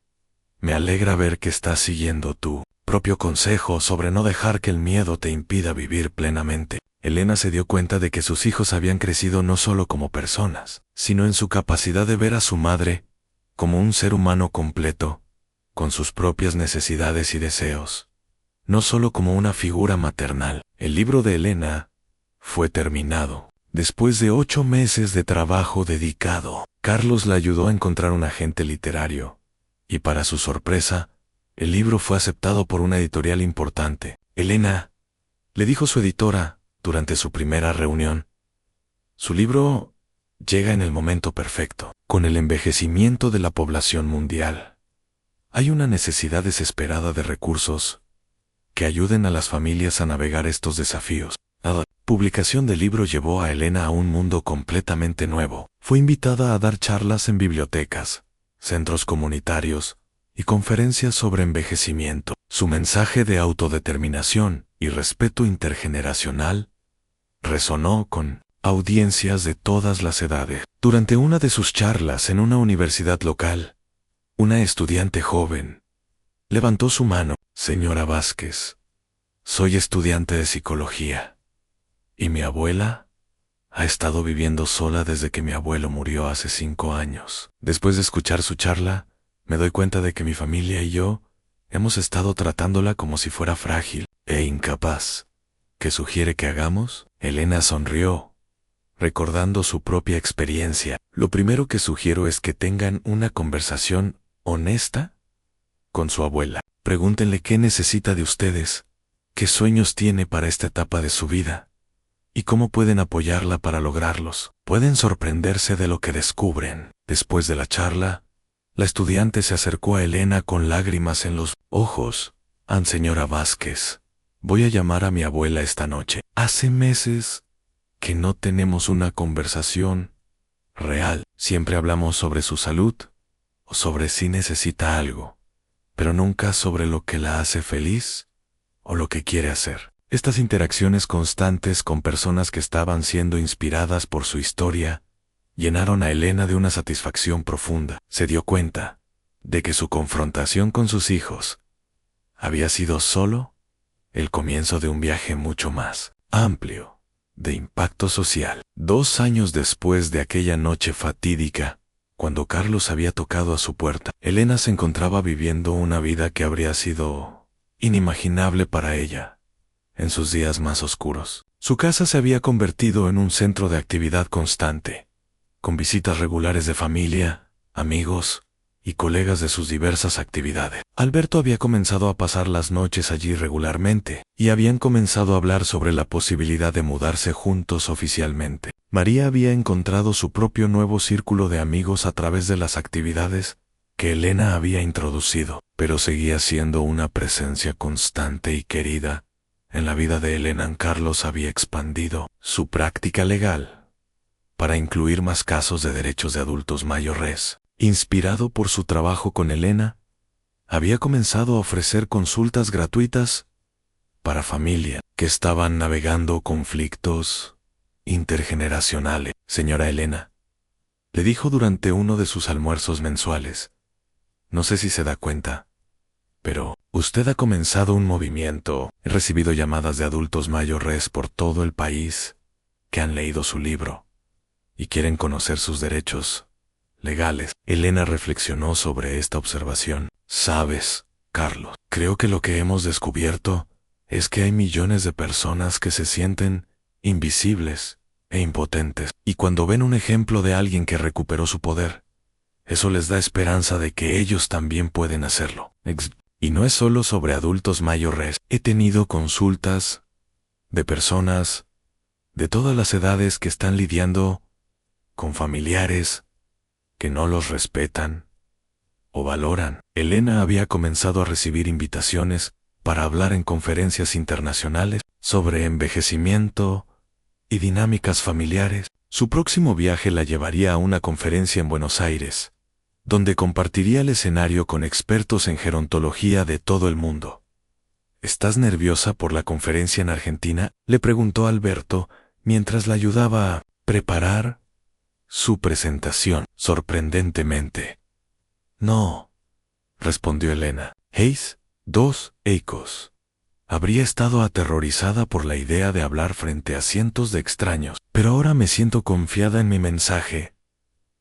me alegra ver que estás siguiendo tu propio consejo sobre no dejar que el miedo te impida vivir plenamente. Elena se dio cuenta de que sus hijos habían crecido no solo como personas, sino en su capacidad de ver a su madre como un ser humano completo, con sus propias necesidades y deseos, no solo como una figura maternal. El libro de Elena fue terminado. Después de 8 meses de trabajo dedicado, Carlos la ayudó a encontrar un agente literario, y para su sorpresa, el libro fue aceptado por una editorial importante. Elena, le dijo su editora durante su primera reunión, su libro llega en el momento perfecto. Con el envejecimiento de la población mundial, hay una necesidad desesperada de recursos que ayuden a las familias a navegar estos desafíos. La publicación del libro llevó a Elena a un mundo completamente nuevo. Fue invitada a dar charlas en bibliotecas, centros comunitarios y conferencias sobre envejecimiento. Su mensaje de autodeterminación y respeto intergeneracional resonó con audiencias de todas las edades. Durante una de sus charlas en una universidad local, una estudiante joven levantó su mano. Señora Vázquez, soy estudiante de psicología, y mi abuela ha estado viviendo sola desde que mi abuelo murió hace 5 años. Después de escuchar su charla, me doy cuenta de que mi familia y yo hemos estado tratándola como si fuera frágil e incapaz. ¿Qué sugiere que hagamos? Elena sonrió, recordando su propia experiencia. Lo primero que sugiero es que tengan una conversación honesta con su abuela. Pregúntenle qué necesita de ustedes, qué sueños tiene para esta etapa de su vida, y cómo pueden apoyarla para lograrlos. Pueden sorprenderse de lo que descubren. Después de la charla, la estudiante se acercó a Elena con lágrimas en los ojos. Señora Vázquez, voy a llamar a mi abuela esta noche. Hace meses que no tenemos una conversación real. Siempre hablamos sobre su salud o sobre si necesita algo, pero nunca sobre lo que la hace feliz o lo que quiere hacer. Estas interacciones constantes con personas que estaban siendo inspiradas por su historia llenaron a Elena de una satisfacción profunda. Se dio cuenta de que su confrontación con sus hijos había sido solo el comienzo de un viaje mucho más amplio. de impacto social. 2 años después de aquella noche fatídica, cuando Carlos había tocado a su puerta, Elena se encontraba viviendo una vida que habría sido inimaginable para ella en sus días más oscuros. Su casa se había convertido en un centro de actividad constante, con visitas regulares de familia, amigos y colegas de sus diversas actividades. Alberto había comenzado a pasar las noches allí regularmente y habían comenzado a hablar sobre la posibilidad de mudarse juntos oficialmente. María había encontrado su propio nuevo círculo de amigos a través de las actividades que Elena había introducido, pero seguía siendo una presencia constante y querida en la vida de Elena. Carlos había expandido su práctica legal para incluir más casos de derechos de adultos mayores. Inspirado por su trabajo con Elena, había comenzado a ofrecer consultas gratuitas para familias que estaban navegando conflictos intergeneracionales. Señora Elena, le dijo durante uno de sus almuerzos mensuales, no sé si se da cuenta, pero usted ha comenzado un movimiento. He recibido llamadas de adultos mayores por todo el país que han leído su libro y quieren conocer sus derechos legales. Elena reflexionó sobre esta observación. Sabes, Carlos, creo que lo que hemos descubierto es que hay millones de personas que se sienten invisibles e impotentes, y cuando ven un ejemplo de alguien que recuperó su poder, eso les da esperanza de que ellos también pueden hacerlo. Y no es solo sobre adultos mayores. He tenido consultas de personas de todas las edades que están lidiando con familiares que no los respetan o valoran. Elena había comenzado a recibir invitaciones para hablar en conferencias internacionales sobre envejecimiento y dinámicas familiares. Su próximo viaje la llevaría a una conferencia en Buenos Aires, donde compartiría el escenario con expertos en gerontología de todo el mundo. ¿Estás nerviosa por la conferencia en Argentina?, le preguntó Alberto mientras la ayudaba a preparar su presentación. Sorprendentemente, no, respondió Elena. Hayes, 2 Ecos. Habría estado aterrorizada por la idea de hablar frente a cientos de extraños, pero ahora me siento confiada en mi mensaje.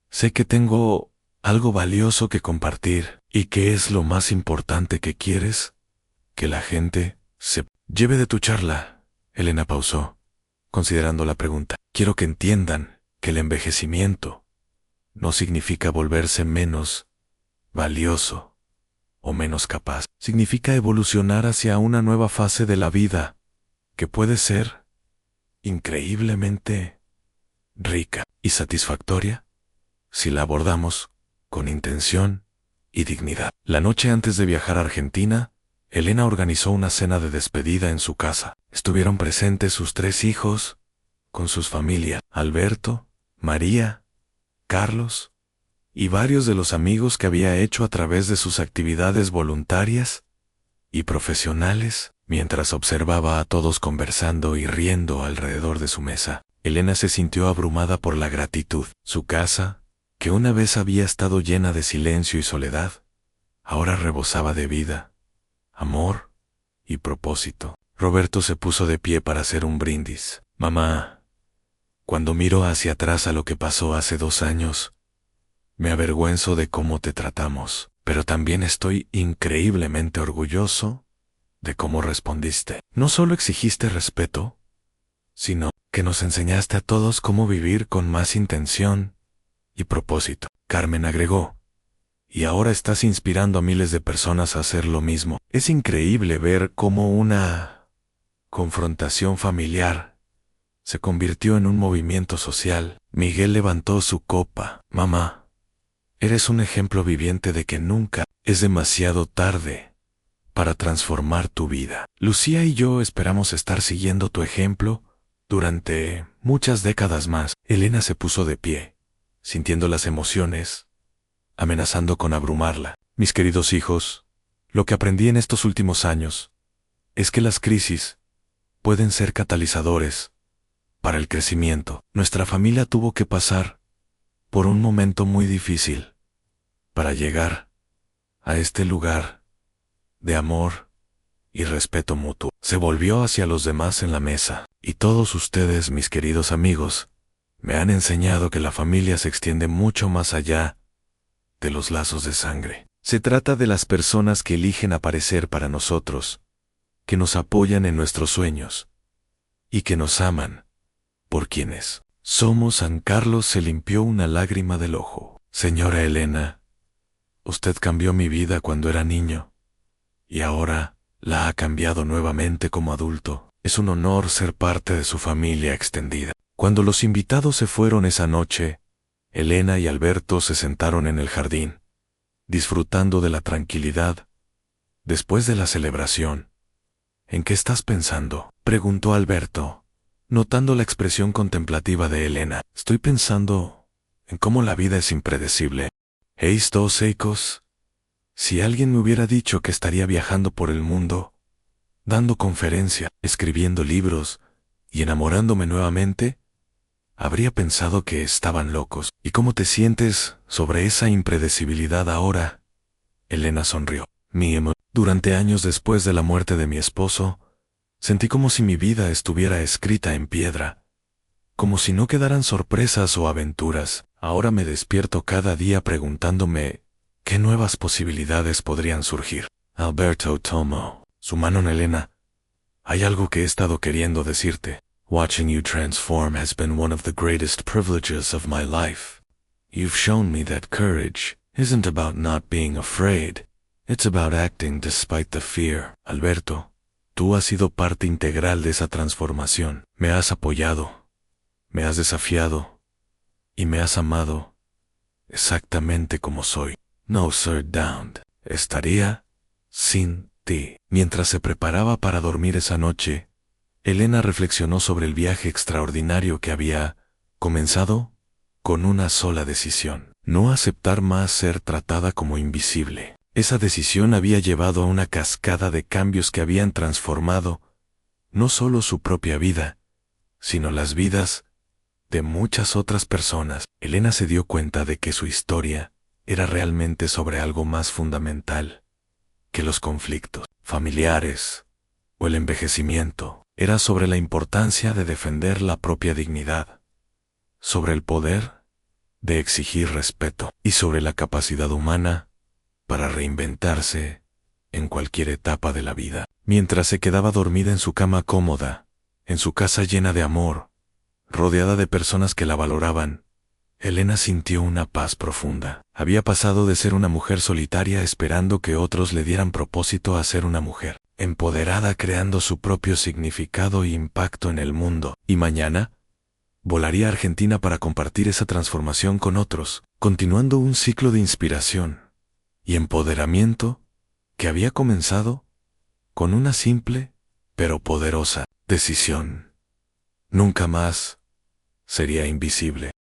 Sé que tengo algo valioso que compartir. ¿Y qué es lo más importante que quieres que la gente se lleve de tu charla? Elena pausó, considerando la pregunta. Quiero que entiendan que el envejecimiento no significa volverse menos valioso o menos capaz. Significa evolucionar hacia una nueva fase de la vida que puede ser increíblemente rica y satisfactoria si la abordamos con intención y dignidad. La noche antes de viajar a Argentina, Elena organizó una cena de despedida en su casa. Estuvieron presentes sus 3 hijos, con sus familias, Alberto, María, Carlos y varios de los amigos que había hecho a través de sus actividades voluntarias y profesionales. Mientras observaba a todos conversando y riendo alrededor de su mesa, Elena se sintió abrumada por la gratitud. Su casa, que una vez había estado llena de silencio y soledad, ahora rebosaba de vida, amor y propósito. Roberto se puso de pie para hacer un brindis. Mamá, cuando miro hacia atrás a lo que pasó hace 2 años, me avergüenzo de cómo te tratamos, pero también estoy increíblemente orgulloso de cómo respondiste. No solo exigiste respeto, sino que nos enseñaste a todos cómo vivir con más intención y propósito. Carmen agregó, y ahora estás inspirando a miles de personas a hacer lo mismo. Es increíble ver cómo una confrontación familiar se convirtió en un movimiento social. Miguel levantó su copa. Mamá, eres un ejemplo viviente de que nunca es demasiado tarde para transformar tu vida. Lucía y yo esperamos estar siguiendo tu ejemplo durante muchas décadas más. Elena se puso de pie, sintiendo las emociones, amenazando con abrumarla. Mis queridos hijos, lo que aprendí en estos últimos años es que las crisis pueden ser catalizadores para el crecimiento. Nuestra familia tuvo que pasar por un momento muy difícil para llegar a este lugar de amor y respeto mutuo. Se volvió hacia los demás en la mesa. Y todos ustedes, mis queridos amigos, me han enseñado que la familia se extiende mucho más allá de los lazos de sangre. Se trata de las personas que eligen aparecer para nosotros, que nos apoyan en nuestros sueños y que nos aman por quienes somos. San Carlos se limpió una lágrima del ojo. Señora Elena, usted cambió mi vida cuando era niño y ahora la ha cambiado nuevamente como adulto. Es un honor ser parte de su familia extendida. Cuando los invitados se fueron esa noche, Elena y Alberto se sentaron en el jardín, disfrutando de la tranquilidad después de la celebración. ¿En qué estás pensando?, preguntó Alberto, notando la expresión contemplativa de Elena. Estoy pensando en cómo la vida es impredecible. Estos secos. Si alguien me hubiera dicho que estaría viajando por el mundo, dando conferencias, escribiendo libros y enamorándome nuevamente, habría pensado que estaban locos. ¿Y cómo te sientes sobre esa impredecibilidad ahora? Elena sonrió. Durante años después de la muerte de mi esposo, sentí como si mi vida estuviera escrita en piedra, como si no quedaran sorpresas o aventuras. Ahora me despierto cada día preguntándome qué nuevas posibilidades podrían surgir. Alberto tomó su mano en Elena. Hay algo que he estado queriendo decirte. Watching you transform has been one of the greatest privileges of my life. You've shown me that courage isn't about not being afraid. It's about acting despite the fear. Alberto, tú has sido parte integral de esa transformación. Me has apoyado, me has desafiado y me has amado exactamente como soy. No, sir, down. Estaría sin ti. Mientras se preparaba para dormir esa noche, Elena reflexionó sobre el viaje extraordinario que había comenzado con una sola decisión: no aceptar más ser tratada como invisible. Esa decisión había llevado a una cascada de cambios que habían transformado no solo su propia vida, sino las vidas de muchas otras personas. Elena se dio cuenta de que su historia era realmente sobre algo más fundamental que los conflictos familiares o el envejecimiento. Era sobre la importancia de defender la propia dignidad, sobre el poder de exigir respeto y sobre la capacidad humana para reinventarse en cualquier etapa de la vida. Mientras se quedaba dormida en su cama cómoda, en su casa llena de amor, rodeada de personas que la valoraban, Elena sintió una paz profunda. Había pasado de ser una mujer solitaria esperando que otros le dieran propósito a ser una mujer empoderada, creando su propio significado e impacto en el mundo. Y mañana volaría a Argentina para compartir esa transformación con otros, continuando un ciclo de inspiración y empoderamiento que había comenzado con una simple pero poderosa decisión. Nunca más sería invisible.